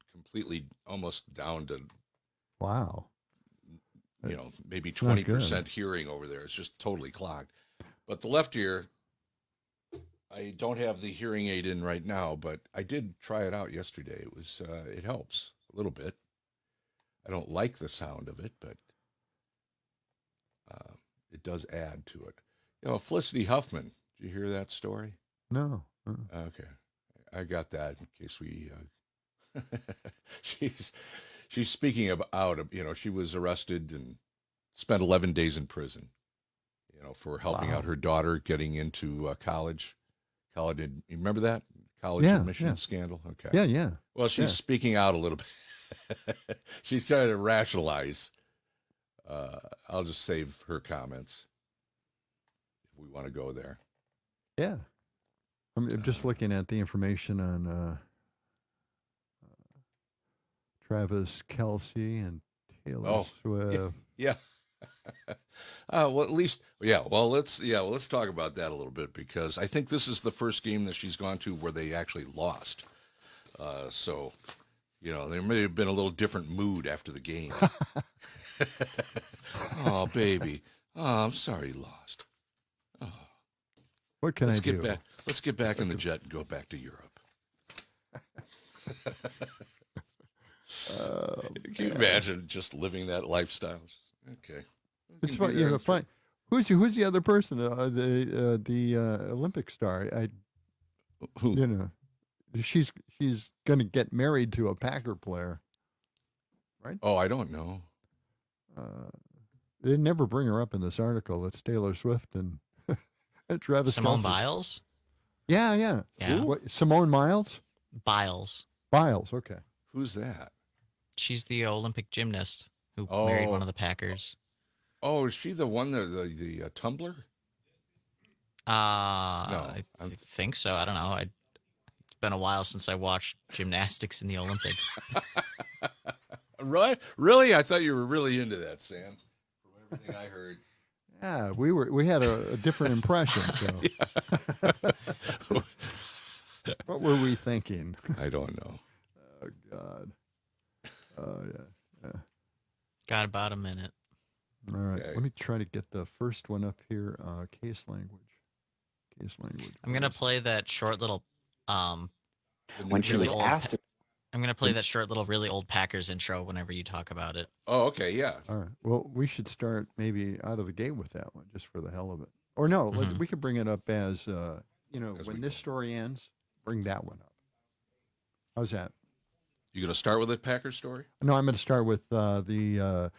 S2: almost down to,
S1: wow,
S2: maybe
S1: It's not
S2: 20% hearing over there. It's just totally clogged. But the left ear, I don't have the hearing aid in right now, but I did try it out yesterday. It helps a little bit. I don't like the sound of it, but it does add to it. Felicity Huffman, did you hear that story?
S1: No.
S2: Okay. I got that in case we, she's speaking out, she was arrested and spent 11 days in prison, for helping out her daughter getting into college. You remember that? College admission scandal? Okay.
S1: Yeah.
S2: Well, she's speaking out a little bit. She's trying to rationalize. I'll just save her comments if we want to go there.
S1: Yeah. I'm just looking at the information on Travis Kelce and Taylor Swift.
S2: Yeah. Well, at least, Well, let's talk about that a little bit, because I think this is the first game that she's gone to where they actually lost. So, there may have been a little different mood after the game. Oh, baby. Oh, I'm sorry you lost. Oh.
S1: What can I do?
S2: Let's get back in the jet and go back to Europe. Can you imagine just living that lifestyle? Okay.
S1: It's fun. Fine. Who's the other person? The Olympic star.
S2: Who?
S1: She's going to get married to a Packer player, right?
S2: Oh, I don't know.
S1: They never bring her up in this article. It's Taylor Swift and Travis
S4: Simone
S1: Kelce.
S4: Biles?
S1: Yeah. What, Simone Miles?
S4: Biles.
S1: Okay.
S2: Who's that?
S4: She's the Olympic gymnast who married one of the Packers.
S2: Oh, is she the one, the tumbler?
S4: No, I think so. I don't know. It's been a while since I watched gymnastics in the Olympics.
S2: Right? Really? I thought you were really into that, Sam. From everything I heard.
S1: Yeah, we had a different impression. So, what were we thinking?
S2: I don't know.
S1: Oh God. Oh yeah.
S4: Got about a minute.
S1: All right. Okay. Let me try to get the first one up here. Case language.
S4: I'm gonna play that short little.
S17: When she was asked.
S4: I'm gonna play that short little really old Packers intro whenever you talk about it.
S2: Oh, okay, yeah.
S1: All right. Well, we should start maybe out of the gate with that one, just for the hell of it. Or no, we could bring it up as when this story ends, bring that one up. How's that?
S2: You gonna start with a Packers story?
S1: No, I'm going to start with the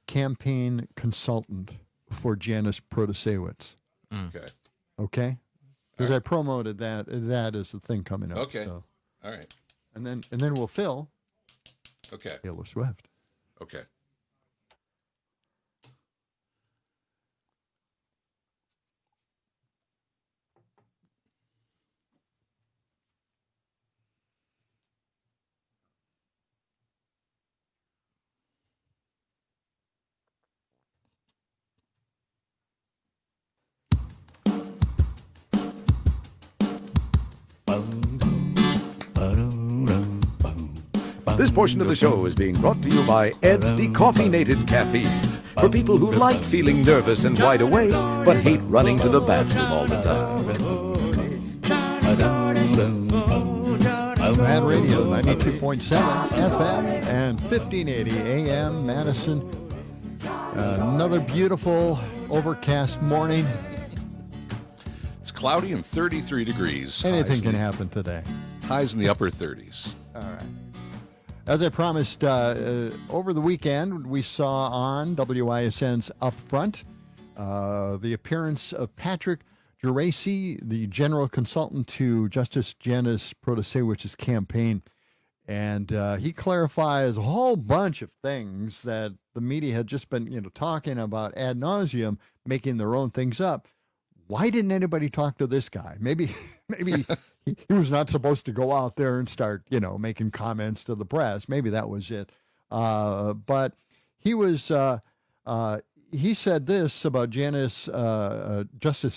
S1: campaign consultant for Janice Protasewicz.
S2: Okay.
S1: Okay. Because I promoted that is the thing coming up.
S2: Okay.
S1: So.
S2: All right.
S1: And then we'll fill.
S2: Okay.
S1: Taylor Swift.
S2: Okay.
S8: This portion of the show is being brought to you by Ed's Decaffeinated Caffeine. For people who like feeling nervous and wide awake, but hate running to the bathroom all the time.
S1: Mad Radio, 92.7 FM and 1580 AM, Madison. Another beautiful, overcast morning.
S2: It's cloudy and 33 degrees.
S1: Anything can happen today.
S2: Highs in the upper 30s.
S1: All right. As I promised, over the weekend, we saw on WISN's Upfront the appearance of Patrick Geraci, the general consultant to Justice Janice Protasewicz's campaign. And he clarifies a whole bunch of things that the media had just been talking about ad nauseum, making their own things up. Why didn't anybody talk to this guy? Maybe he was not supposed to go out there and start, making comments to the press. Maybe that was it. But he was he said this about Justice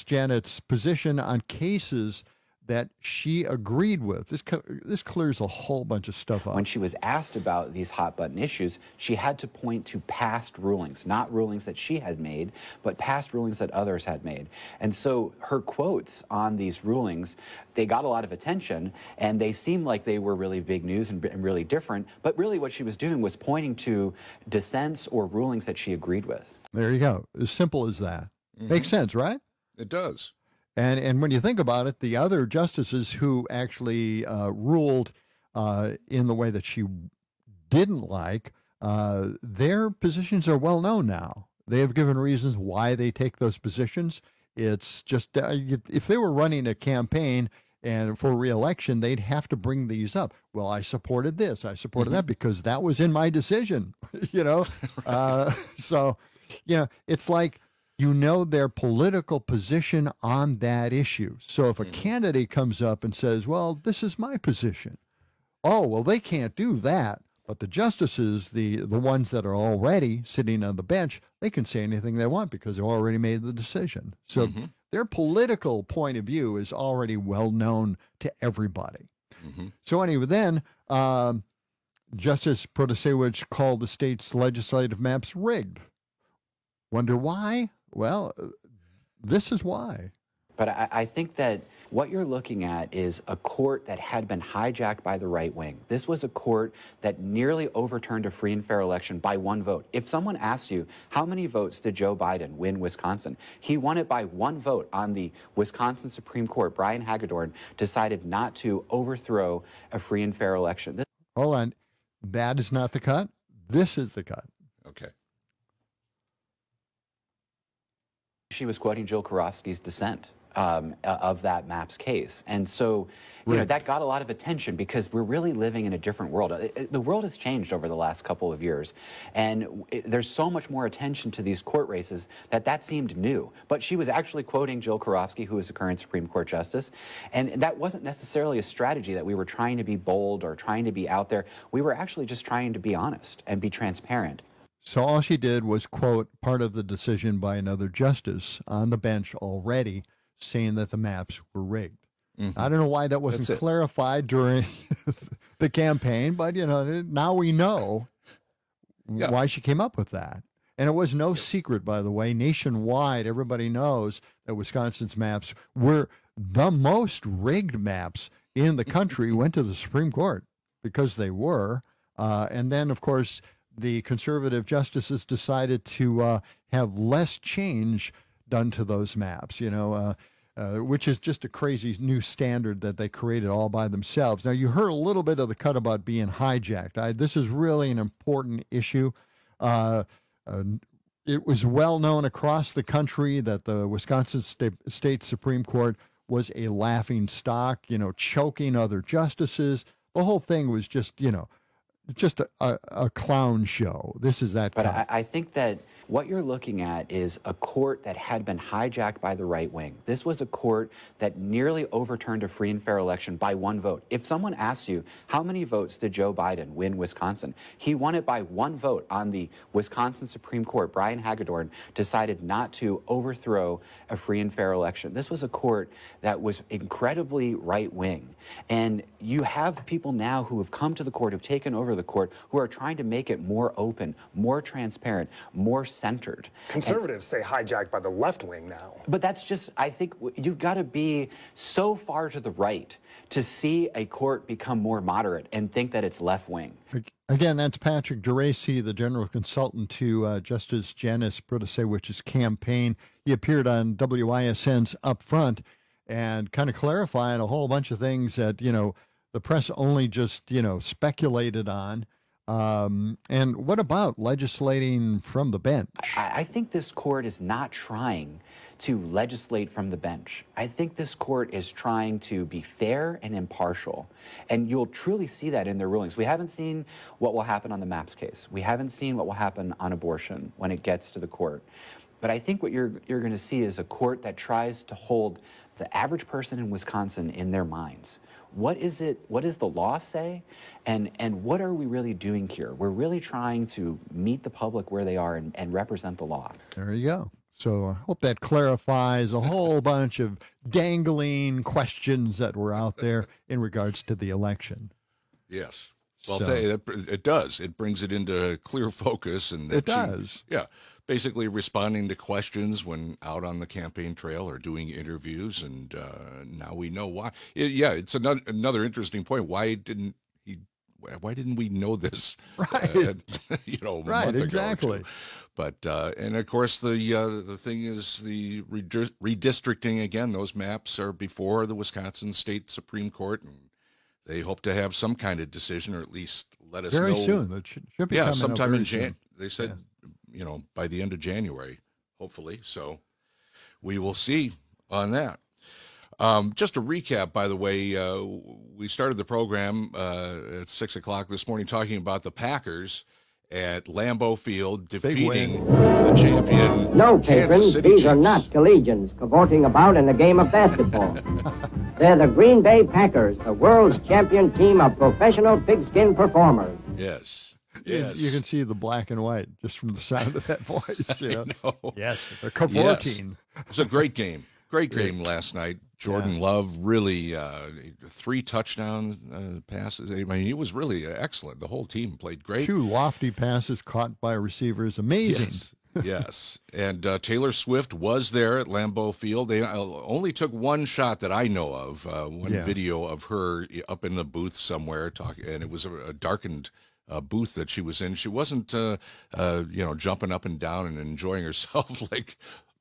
S1: Janet's position on cases that she agreed with. This clears a whole bunch of stuff up.
S17: When she was asked about these hot button issues, she had to point to past rulings, not rulings that she had made, but past rulings that others had made. And so her quotes on these rulings, they got a lot of attention, and they seemed like they were really big news and really different, but really what she was doing was pointing to dissents or rulings that she agreed with.
S1: There you go. As simple as that. Makes sense, right?
S2: It does.
S1: And when you think about it, the other justices who actually ruled in the way that she didn't like, their positions are well known now. They have given reasons why they take those positions. It's just if they were running a campaign and for re-election, they'd have to bring these up. Well, I supported this, I supported that because that was in my decision, So, it's like, their political position on that issue. So if a candidate comes up and says, well, this is my position. Oh, well, they can't do that. But the justices, the ones that are already sitting on the bench, they can say anything they want because they've already made the decision. So their political point of view is already well known to everybody. So anyway, then Justice Protasewicz called the state's legislative maps rigged. Wonder why? Well, this is why.
S17: But I think that what you're looking at is a court that had been hijacked by the right wing. This was a court that nearly overturned a free and fair election by one vote. If someone asks you, how many votes did Joe Biden win Wisconsin? He won it by one vote on the Wisconsin Supreme Court. Brian Hagedorn decided not to overthrow a free and fair election.
S1: Hold on. That is not the cut. This is the cut.
S2: Okay.
S17: She was quoting Jill Karofsky's dissent of that MAPS case. And so, that got a lot of attention because we're really living in a different world. The world has changed over the last couple of years. And there's so much more attention to these court races that seemed new. But she was actually quoting Jill Karofsky, who is the current Supreme Court justice. And that wasn't necessarily a strategy that we were trying to be bold or trying to be out there. We were actually just trying to be honest and be transparent.
S1: So all she did was quote part of the decision by another justice on the bench already saying that the maps were rigged. I don't know why that wasn't clarified during the campaign, but, now we know why she came up with that. And it was no secret, by the way. Nationwide, everybody knows that Wisconsin's maps were the most rigged maps in the country, went to the Supreme Court because they were. And then, of course, the conservative justices decided to have less change done to those maps, which is just a crazy new standard that they created all by themselves. Now, you heard a little bit of the cut about being hijacked. This is really an important issue. It was well known across the country that the Wisconsin State Supreme Court was a laughing stock, choking other justices. The whole thing was just, just a clown show. This is that.
S17: But I think that what you're looking at is a court that had been hijacked by the right wing. This was a court that nearly overturned a free and fair election by one vote. If someone asks you, how many votes did Joe Biden win Wisconsin? He won it by one vote on the Wisconsin Supreme Court. Brian Hagedorn decided not to overthrow a free and fair election. This was a court that was incredibly right wing. And you have people now who have come to the court, who've taken over the court, who are trying to make it more open, more transparent, more centered.
S18: Conservatives say hijacked by the left wing now.
S17: But that's just, I think you've got to be so far to the right to see a court become more moderate and think that it's left wing.
S1: Again, that's Patrick DeRacy, the general consultant to Justice Janice Protasewicz's campaign. He appeared on WISN's Up Front and kind of clarifying a whole bunch of things that, the press only just, speculated on. And what about legislating from the bench?
S17: I think this court is not trying to legislate from the bench. I think this court is trying to be fair and impartial. And you'll truly see that in their rulings. We haven't seen what will happen on the MAPS case. We haven't seen what will happen on abortion when it gets to the court. But I think what you're going to see is a court that tries to hold the average person in Wisconsin in their minds. what is it? What does the law say? And what are we really doing here? We're really trying to meet the public where they are and represent the law.
S1: There you go. So I hope that clarifies a whole bunch of dangling questions that were out there in regards to the election.
S2: Yes. Well,
S1: So-
S2: it does. It brings it into clear focus, and that
S1: It does.
S2: Yeah, basically responding to questions when out on the campaign trail or doing interviews, and now we know why. It's another interesting point. Why didn't we know this?
S1: Right.
S2: A
S1: Right,
S2: month ago or
S1: exactly.
S2: two? But and of course the thing is the redistricting again. Those maps are before the Wisconsin State Supreme Court, and they hope to have some kind of decision, or at least let us
S1: Very
S2: know
S1: soon. That should be coming up
S2: sometime
S1: very
S2: in
S1: soon.
S2: They said, by the end of January, hopefully. So we will see on that. Just a recap, by the way, we started the program at 6 o'clock this morning talking about the Packers at Lambeau Field defeating the champion
S19: No,
S2: Kansas
S19: patrons,
S2: City
S19: these
S2: Chiefs.
S19: are not collegians cavorting about in a game of basketball. They're the Green Bay Packers, the world's champion team of professional pigskin performers.
S2: Yes.
S1: You can see the black and white just from the sound of that voice. You know?
S2: know.
S1: Yes, they're cavorting.
S2: Yes. It was a great game. Great game last night. Jordan Love really 3 touchdown passes. I mean, he was really excellent. The whole team played great.
S1: 2 lofty passes caught by receivers. Amazing.
S2: Yes. And Taylor Swift was there at Lambeau Field. They only took one shot that I know of, one video of her up in the booth somewhere talking, and it was a darkened booth that she was in. She wasn't, jumping up and down and enjoying herself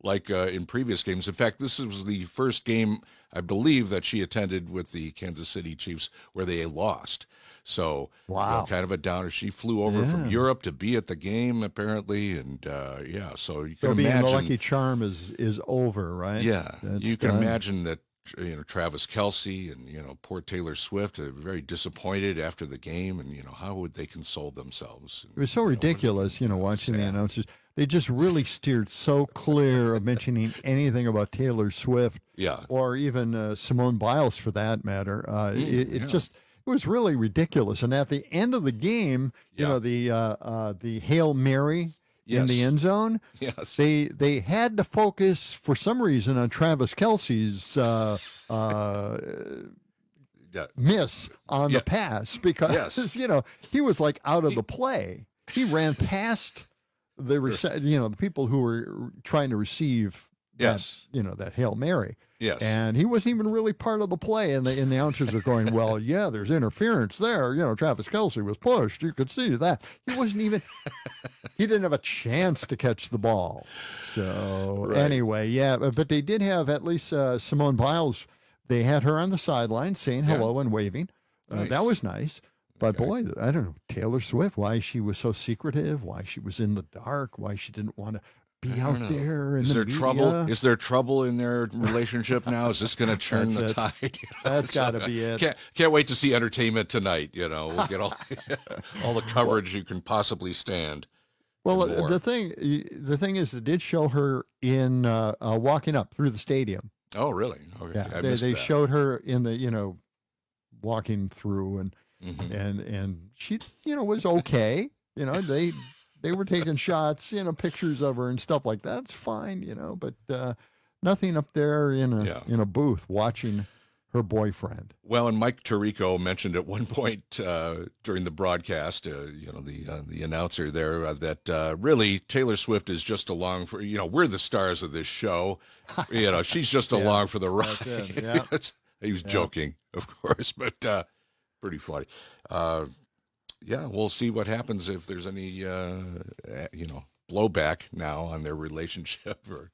S2: like in previous games. In fact, this was the first game, I believe, that she attended with the Kansas City Chiefs where they lost. So, kind of a downer. She flew over from Europe to be at the game, apparently, and so you can
S1: So being
S2: imagine.
S1: the lucky charm is over, right?
S2: Yeah,
S1: That's
S2: you can
S1: done.
S2: imagine that. Travis Kelce and poor Taylor Swift are very disappointed after the game, and how would they console themselves?
S1: It was so ridiculous, watching the announcers. They just really steered so clear of mentioning anything about Taylor Swift, or even Simone Biles for that matter. It was really ridiculous. And at the end of the game, the Hail Mary in the end zone, they had to focus for some reason on Travis Kelce's miss on the pass because he was like out of the play. He ran past the people who were trying to receive that Hail Mary.
S2: Yes.
S1: And he wasn't even really part of the play. And the announcers are going, well, yeah, there's interference there. Travis Kelce was pushed. You could see that. He wasn't even, he didn't have a chance to catch the ball. So anyway, but they did have at least Simone Biles. They had her on the sideline saying hello and waving. That was nice. But boy, I don't know, Taylor Swift, why she was so secretive, why she was in the dark, why she didn't want to be out there in the media.
S2: Trouble? Is there trouble in their relationship now? Is this going to turn the tide?
S1: That's got to be it.
S2: Can't wait to see entertainment tonight. We'll get all all the coverage you can possibly stand.
S1: Well, the thing is, it did show her in walking up through the stadium.
S2: Oh, really? Okay.
S1: Yeah,
S2: I
S1: they
S2: missed that.
S1: showed her in the walking through and she was okay. They were taking shots, pictures of her and stuff like that. It's fine, but nothing up there in a booth watching her boyfriend.
S2: Well, and Mike Tirico mentioned at one point during the broadcast, the announcer there, that really Taylor Swift is just along for, we're the stars of this show. She's just along for the ride.
S1: That's it, yeah.
S2: He was joking, of course, but pretty funny. We'll see what happens if there's any, blowback now on their relationship or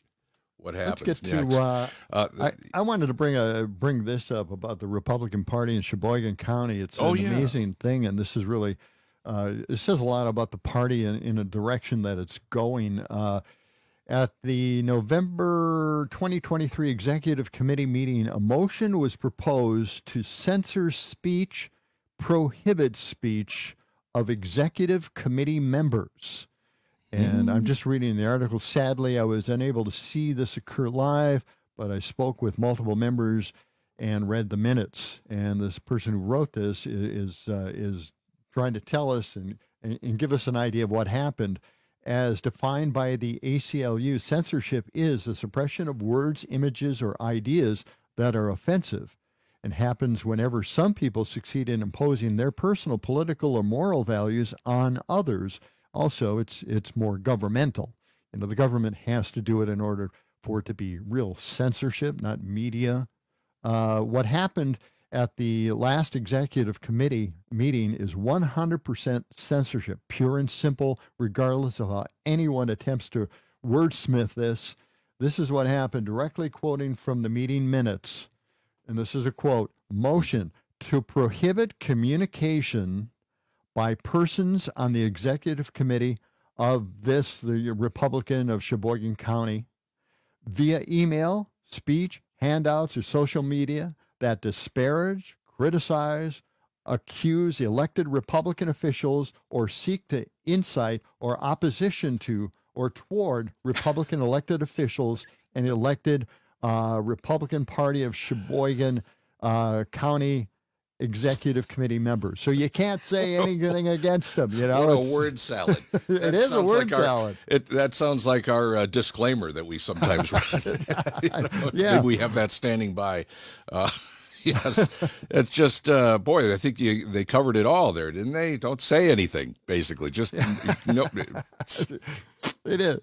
S2: what happens
S1: Let's get
S2: next.
S1: to. I wanted to bring this up about the Republican Party in Sheboygan County. It's an amazing thing, and this is really it says a lot about the party in a direction that it's going. At the November 2023 Executive Committee meeting, a motion was proposed to censor speech, prohibit speech of executive committee members. And I'm just reading the article. Sadly, I was unable to see this occur live, but I spoke with multiple members, and read the minutes. And this person who wrote this is trying to tell us and give us an idea of what happened. As defined by the ACLU, censorship is the suppression of words, images, or ideas that are offensive, and happens whenever some people succeed in imposing their personal political or moral values on others. Also, it's more governmental. The government has to do it in order for it to be real censorship, not media. What happened at the last executive committee meeting is 100% censorship, pure and simple, regardless of how anyone attempts to wordsmith this. This is what happened, directly quoting from the meeting minutes. And this is a quote: motion to prohibit communication by persons on the executive committee of the Republican of Sheboygan County, via email, speech, handouts, or social media that disparage, criticize, accuse elected Republican officials, or seek to incite or opposition to or toward Republican elected officials and elected Republican Party of Sheboygan County Executive Committee members. So you can't say anything against them. What
S2: a word salad.
S1: It is a word salad.
S2: That sounds like our disclaimer that we sometimes read.
S1: Yeah.
S2: Maybe we have that standing by. Yes, it's just, boy, I think they covered it all there, didn't they? Don't say anything, basically. Just,
S1: It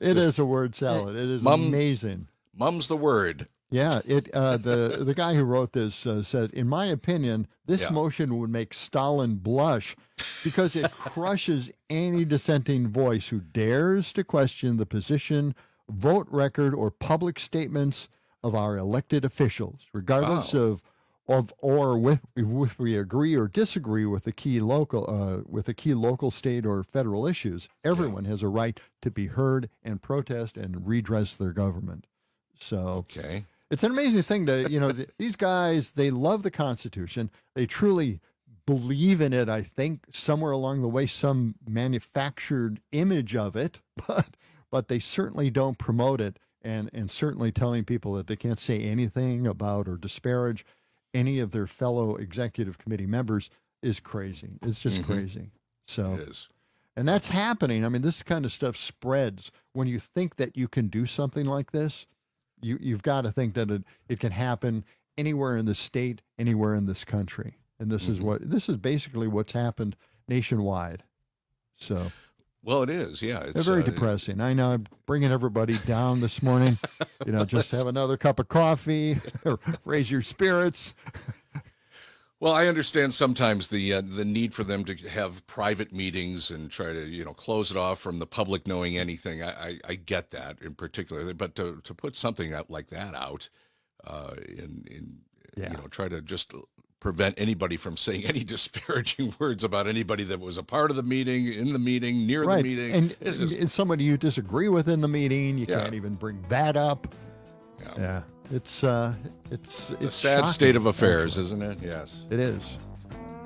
S1: is a word salad. It is amazing.
S2: Mum's the word.
S1: Yeah, the guy who wrote this said, in my opinion, this motion would make Stalin blush because it crushes any dissenting voice who dares to question the position, vote record, or public statements of our elected officials, regardless of if we agree or disagree with the key local, state, or federal issues. Everyone has a right to be heard and protest and redress their government. So it's an amazing thing to, these guys, they love the Constitution. They truly believe in it. I think somewhere along the way, some manufactured image of it, but they certainly don't promote it. And certainly telling people that they can't say anything about or disparage any of their fellow executive committee members is crazy. It's just crazy. So
S2: it is.
S1: And that's happening. I mean, this kind of stuff spreads. When you think that you can do something like this, you've got to think that it can happen anywhere in the state, anywhere in this country. And this is basically what's happened nationwide. So,
S2: well, it is. Yeah,
S1: it's very depressing. I know I'm bringing everybody down this morning. Just have another cup of coffee, raise your spirits.
S2: Well, I understand sometimes the need for them to have private meetings and try to close it off from the public knowing anything. I get that in particular, but to put something like that out, try to just prevent anybody from saying any disparaging words about anybody that was a part of the meeting, in the meeting, near the meeting,
S1: and somebody you disagree with in the meeting, you can't even bring that up. Yeah. It's a
S2: sad state of affairs, isn't it? Yes.
S1: It is.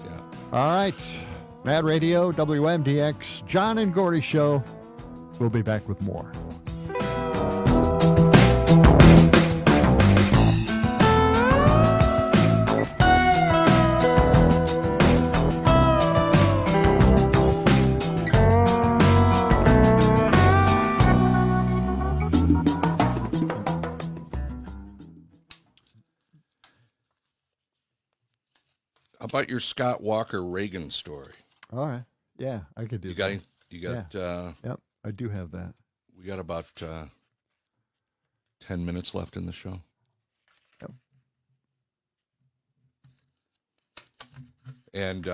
S2: Yeah.
S1: All right. Mad Radio, WMDX, John and Gordy Show. We'll be back with more.
S2: How about your Scott Walker Reagan story?
S1: All right. Yeah, I could do that.
S2: You got
S1: yep, I do have that.
S2: We got about 10 minutes left in the show.
S1: Yep.
S2: And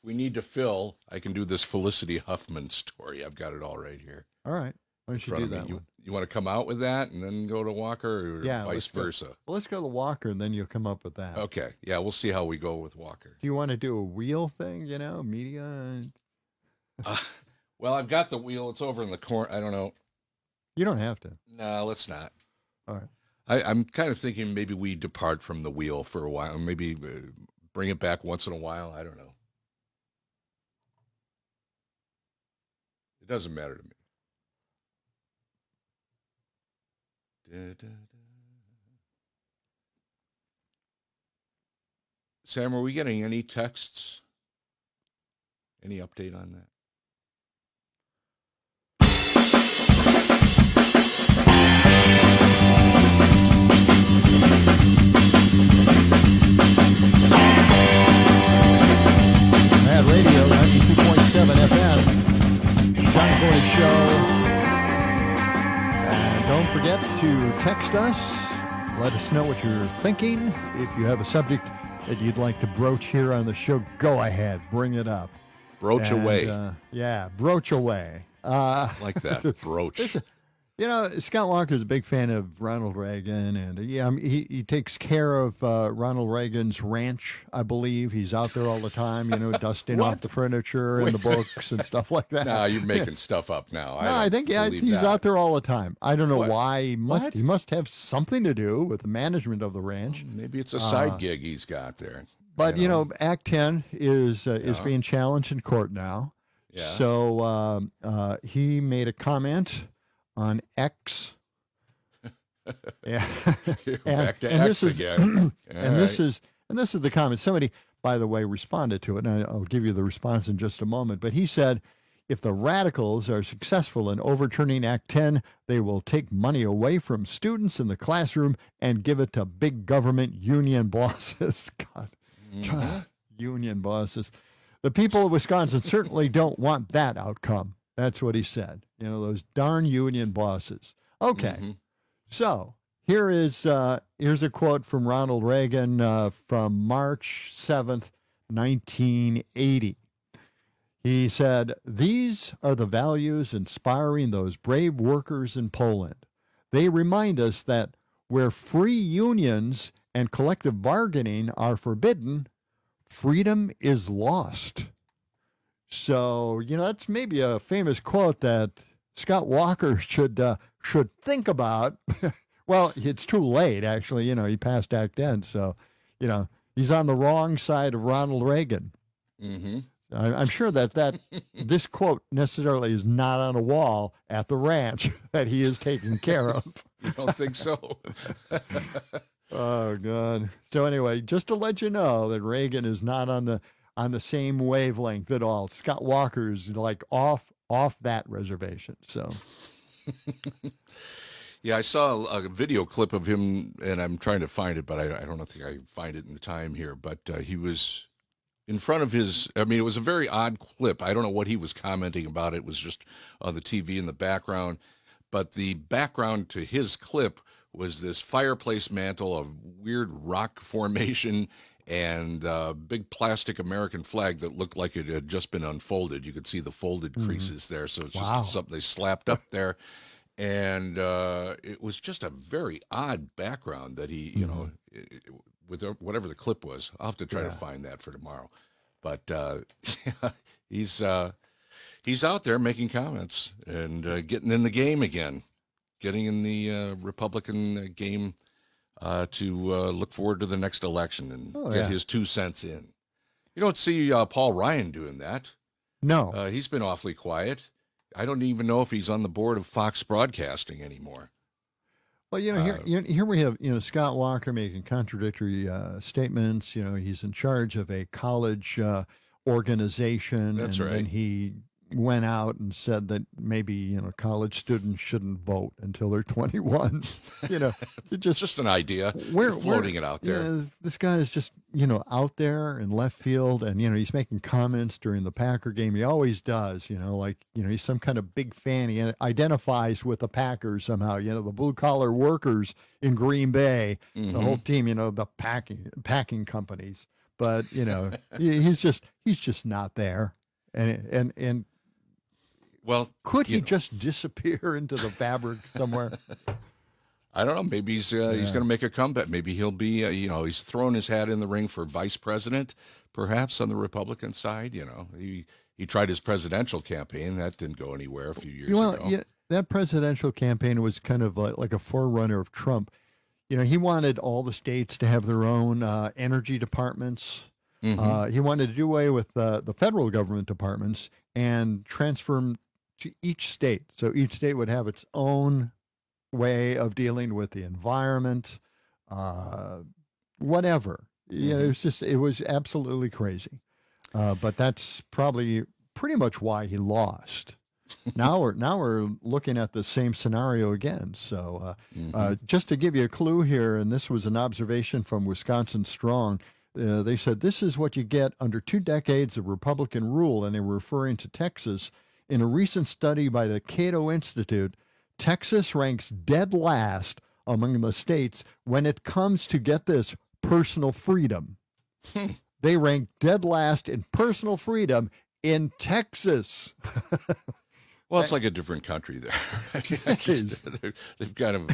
S2: we need to fill. I can do this Felicity Huffman story. I've got it all right here.
S1: All right. Why don't you do that one?
S2: You want to come out with that and then go to Walker, or vice versa?
S1: Well, let's go to Walker, and then you'll come up with that.
S2: Okay. Yeah, we'll see how we go with Walker.
S1: Do you want to do a wheel thing, media?
S2: Well, I've got the wheel. It's over in the corner. I don't know.
S1: You don't have to.
S2: No, let's not.
S1: All right.
S2: I'm kind of thinking maybe we depart from the wheel for a while. Maybe bring it back once in a while. I don't know. It doesn't matter to me. Sam, are we getting any texts? Any update on that?
S1: Mad Radio, 92.7 FM. John Corey Show. And don't forget to text us. Let us know what you're thinking. If you have a subject that you'd like to broach here on the show, go ahead. Bring it up.
S2: Broach away.
S1: Yeah, broach away.
S2: Like that, broach.
S1: You know, Scott Walker is a big fan of Ronald Reagan, and he takes care of Ronald Reagan's ranch, I believe. He's out there all the time, dusting off the furniture and the books and stuff like that.
S2: No, you're making stuff up now.
S1: I think he's out there all the time. I don't know why. He must have something to do with the management of the ranch.
S2: Maybe it's a side gig he's got there.
S1: But, Act 10 is being challenged in court now.
S2: Yeah.
S1: So he made a comment on X. Yeah.
S2: Back to X again.
S1: This is the comment. Somebody, by the way, responded to it, and I'll give you the response in just a moment. But he said, if the radicals are successful in overturning Act 10, they will take money away from students in the classroom and give it to big government union bosses. God. Union bosses. The people of Wisconsin certainly don't want that outcome. That's what he said. Those darn union bosses. Okay. So here's a quote from Ronald Reagan from March 7th, 1980. He said, "These are the values inspiring those brave workers in Poland. They remind us that where free unions and collective bargaining are forbidden, freedom is lost." So, that's maybe a famous quote that Scott Walker should think about. Well, it's too late, actually. He passed Act 10, so, he's on the wrong side of Ronald Reagan.
S2: Mm-hmm.
S1: I'm sure that this quote necessarily is not on a wall at the ranch that he is taking care of.
S2: You don't think so?
S1: Oh, God. So anyway, just to let you know that Reagan is not on the same wavelength at all. Scott Walker's like off that reservation. So,
S2: yeah, I saw a video clip of him, and I'm trying to find it, but I don't think I can find it in the time here. But he was in front of his. I mean, it was a very odd clip. I don't know what he was commenting about. It was just on the TV in the background, but the background to his clip was this fireplace mantle of weird rock formation and a big plastic American flag that looked like it had just been unfolded. You could see the folded creases there. So it's just something they slapped up there. And it was just a very odd background that he, with whatever the clip was. I'll have to try to find that for tomorrow. But he's out there making comments and getting in the game again. Getting in the Republican game to look forward to the next election and get his 2 cents in. You don't see Paul Ryan doing that.
S1: No.
S2: He's been awfully quiet. I don't even know if he's on the board of Fox Broadcasting anymore.
S1: Well, here we have, Scott Walker making contradictory statements. He's in charge of a college organization.
S2: That's right.
S1: And he went out and said that maybe, college students shouldn't vote until they're 21. It's
S2: just an idea. Floating it out there.
S1: This guy is just, out there in left field, and, he's making comments during the Packer game. He always does, he's some kind of big fan. He identifies with the Packers somehow, the blue collar workers in Green Bay, the whole team, the packing companies. But, he's just not there. And
S2: well,
S1: could he just disappear into the fabric somewhere?
S2: I don't know. Maybe he's going to make a comeback. Maybe he'll be, he's thrown his hat in the ring for vice president, perhaps on the Republican side. He tried his presidential campaign. That didn't go anywhere a few years ago.
S1: Yeah, that presidential campaign was kind of like a forerunner of Trump. He wanted all the states to have their own energy departments.
S2: Mm-hmm.
S1: He wanted to do away with the federal government departments and transfer them to each state. So each state would have its own way of dealing with the environment, whatever. Yeah, it was absolutely crazy. But that's probably pretty much why he lost. Now we're looking at the same scenario again. So just to give you a clue here, and this was an observation from Wisconsin Strong, they said this is what you get under 2 decades of Republican rule, and they were referring to Texas. In a recent study by the Cato Institute, Texas ranks dead last among the states when it comes to, get this, personal freedom. They rank dead last in personal freedom in Texas.
S2: Well, it's like a different country there. They've kind of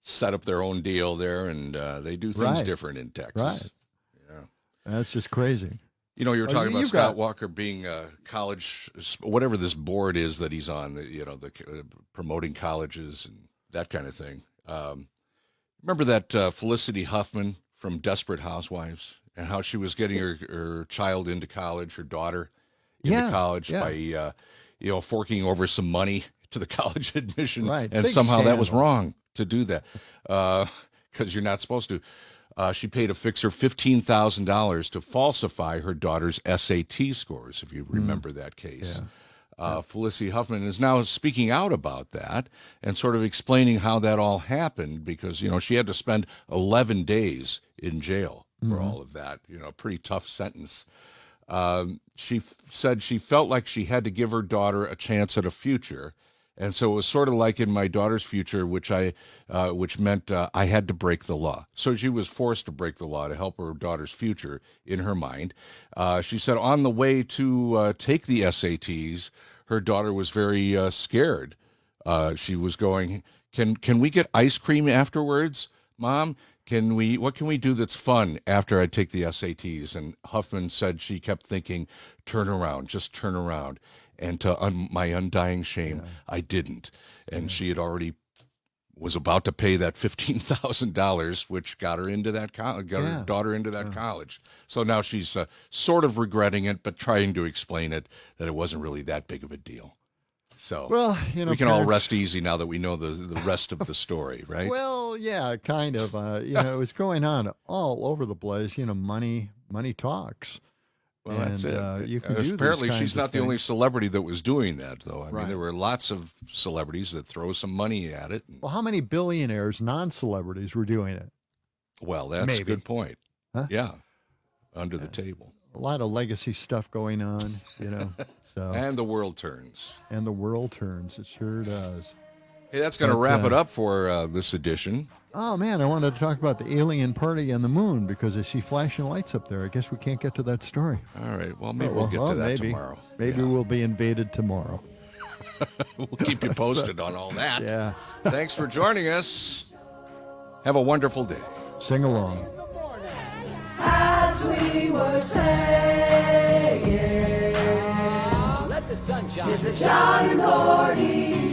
S2: set up their own deal there, and they do things different in Texas.
S1: Right. Yeah. That's just crazy.
S2: You know, you were talking about Scott Walker being a college, whatever this board is that he's on, the promoting colleges and that kind of thing. Remember that Felicity Huffman from Desperate Housewives, and how she was getting her child into college, her daughter into college by, forking over some money to the college admission.
S1: Right.
S2: And
S1: Big
S2: somehow
S1: scandal.
S2: that was wrong to do that because you're not supposed to. She paid a fixer $15,000 to falsify her daughter's SAT scores, if you remember that case. Felicity Huffman is now speaking out about that and sort of explaining how that all happened because, she had to spend 11 days in jail for all of that, pretty tough sentence. She said she felt like she had to give her daughter a chance at a future. And so it was sort of like in my daughter's future, which meant I had to break the law. So she was forced to break the law to help her daughter's future in her mind. She said on the way to take the SATs, her daughter was very scared. She was going, can we get ice cream afterwards, Mom? What can we do that's fun after I take the SATs? And Huffman said she kept thinking, turn around, just turn around. And to my undying shame, I didn't. And she had already was about to pay that $15,000, which got her into that her daughter into that college. So now she's sort of regretting it, but trying to explain it that it wasn't really that big of a deal. So we can all rest easy now that we know the rest of the story, right?
S1: Well, yeah, kind of. It was going on all over the place. Money talks.
S2: Well, that's it.
S1: You can do
S2: apparently,
S1: these
S2: she's
S1: kinds
S2: not
S1: of
S2: the only
S1: things.
S2: celebrity that was doing that, though. I
S1: Right.
S2: mean, there were lots of celebrities that throw some money at it.
S1: Well, how many billionaires, non-celebrities, were doing it?
S2: Well, that's
S1: Maybe.
S2: a good point.
S1: Huh?
S2: Yeah, under the table.
S1: A lot of legacy stuff going on, So
S2: And the world turns.
S1: And the world turns. It sure does.
S2: Hey, that's going to wrap it up for this edition.
S1: Oh, man, I wanted to talk about the alien party on the moon because I see flashing lights up there. I guess we can't get to that story.
S2: All right. Well, maybe we'll get to that tomorrow.
S1: Maybe we'll be invaded tomorrow.
S2: We'll keep you posted on all that.
S1: Yeah.
S2: Thanks for joining us. Have a wonderful day.
S1: Sing along.
S12: As we were saying,
S20: let the sun shine.
S12: it's the John and Gordy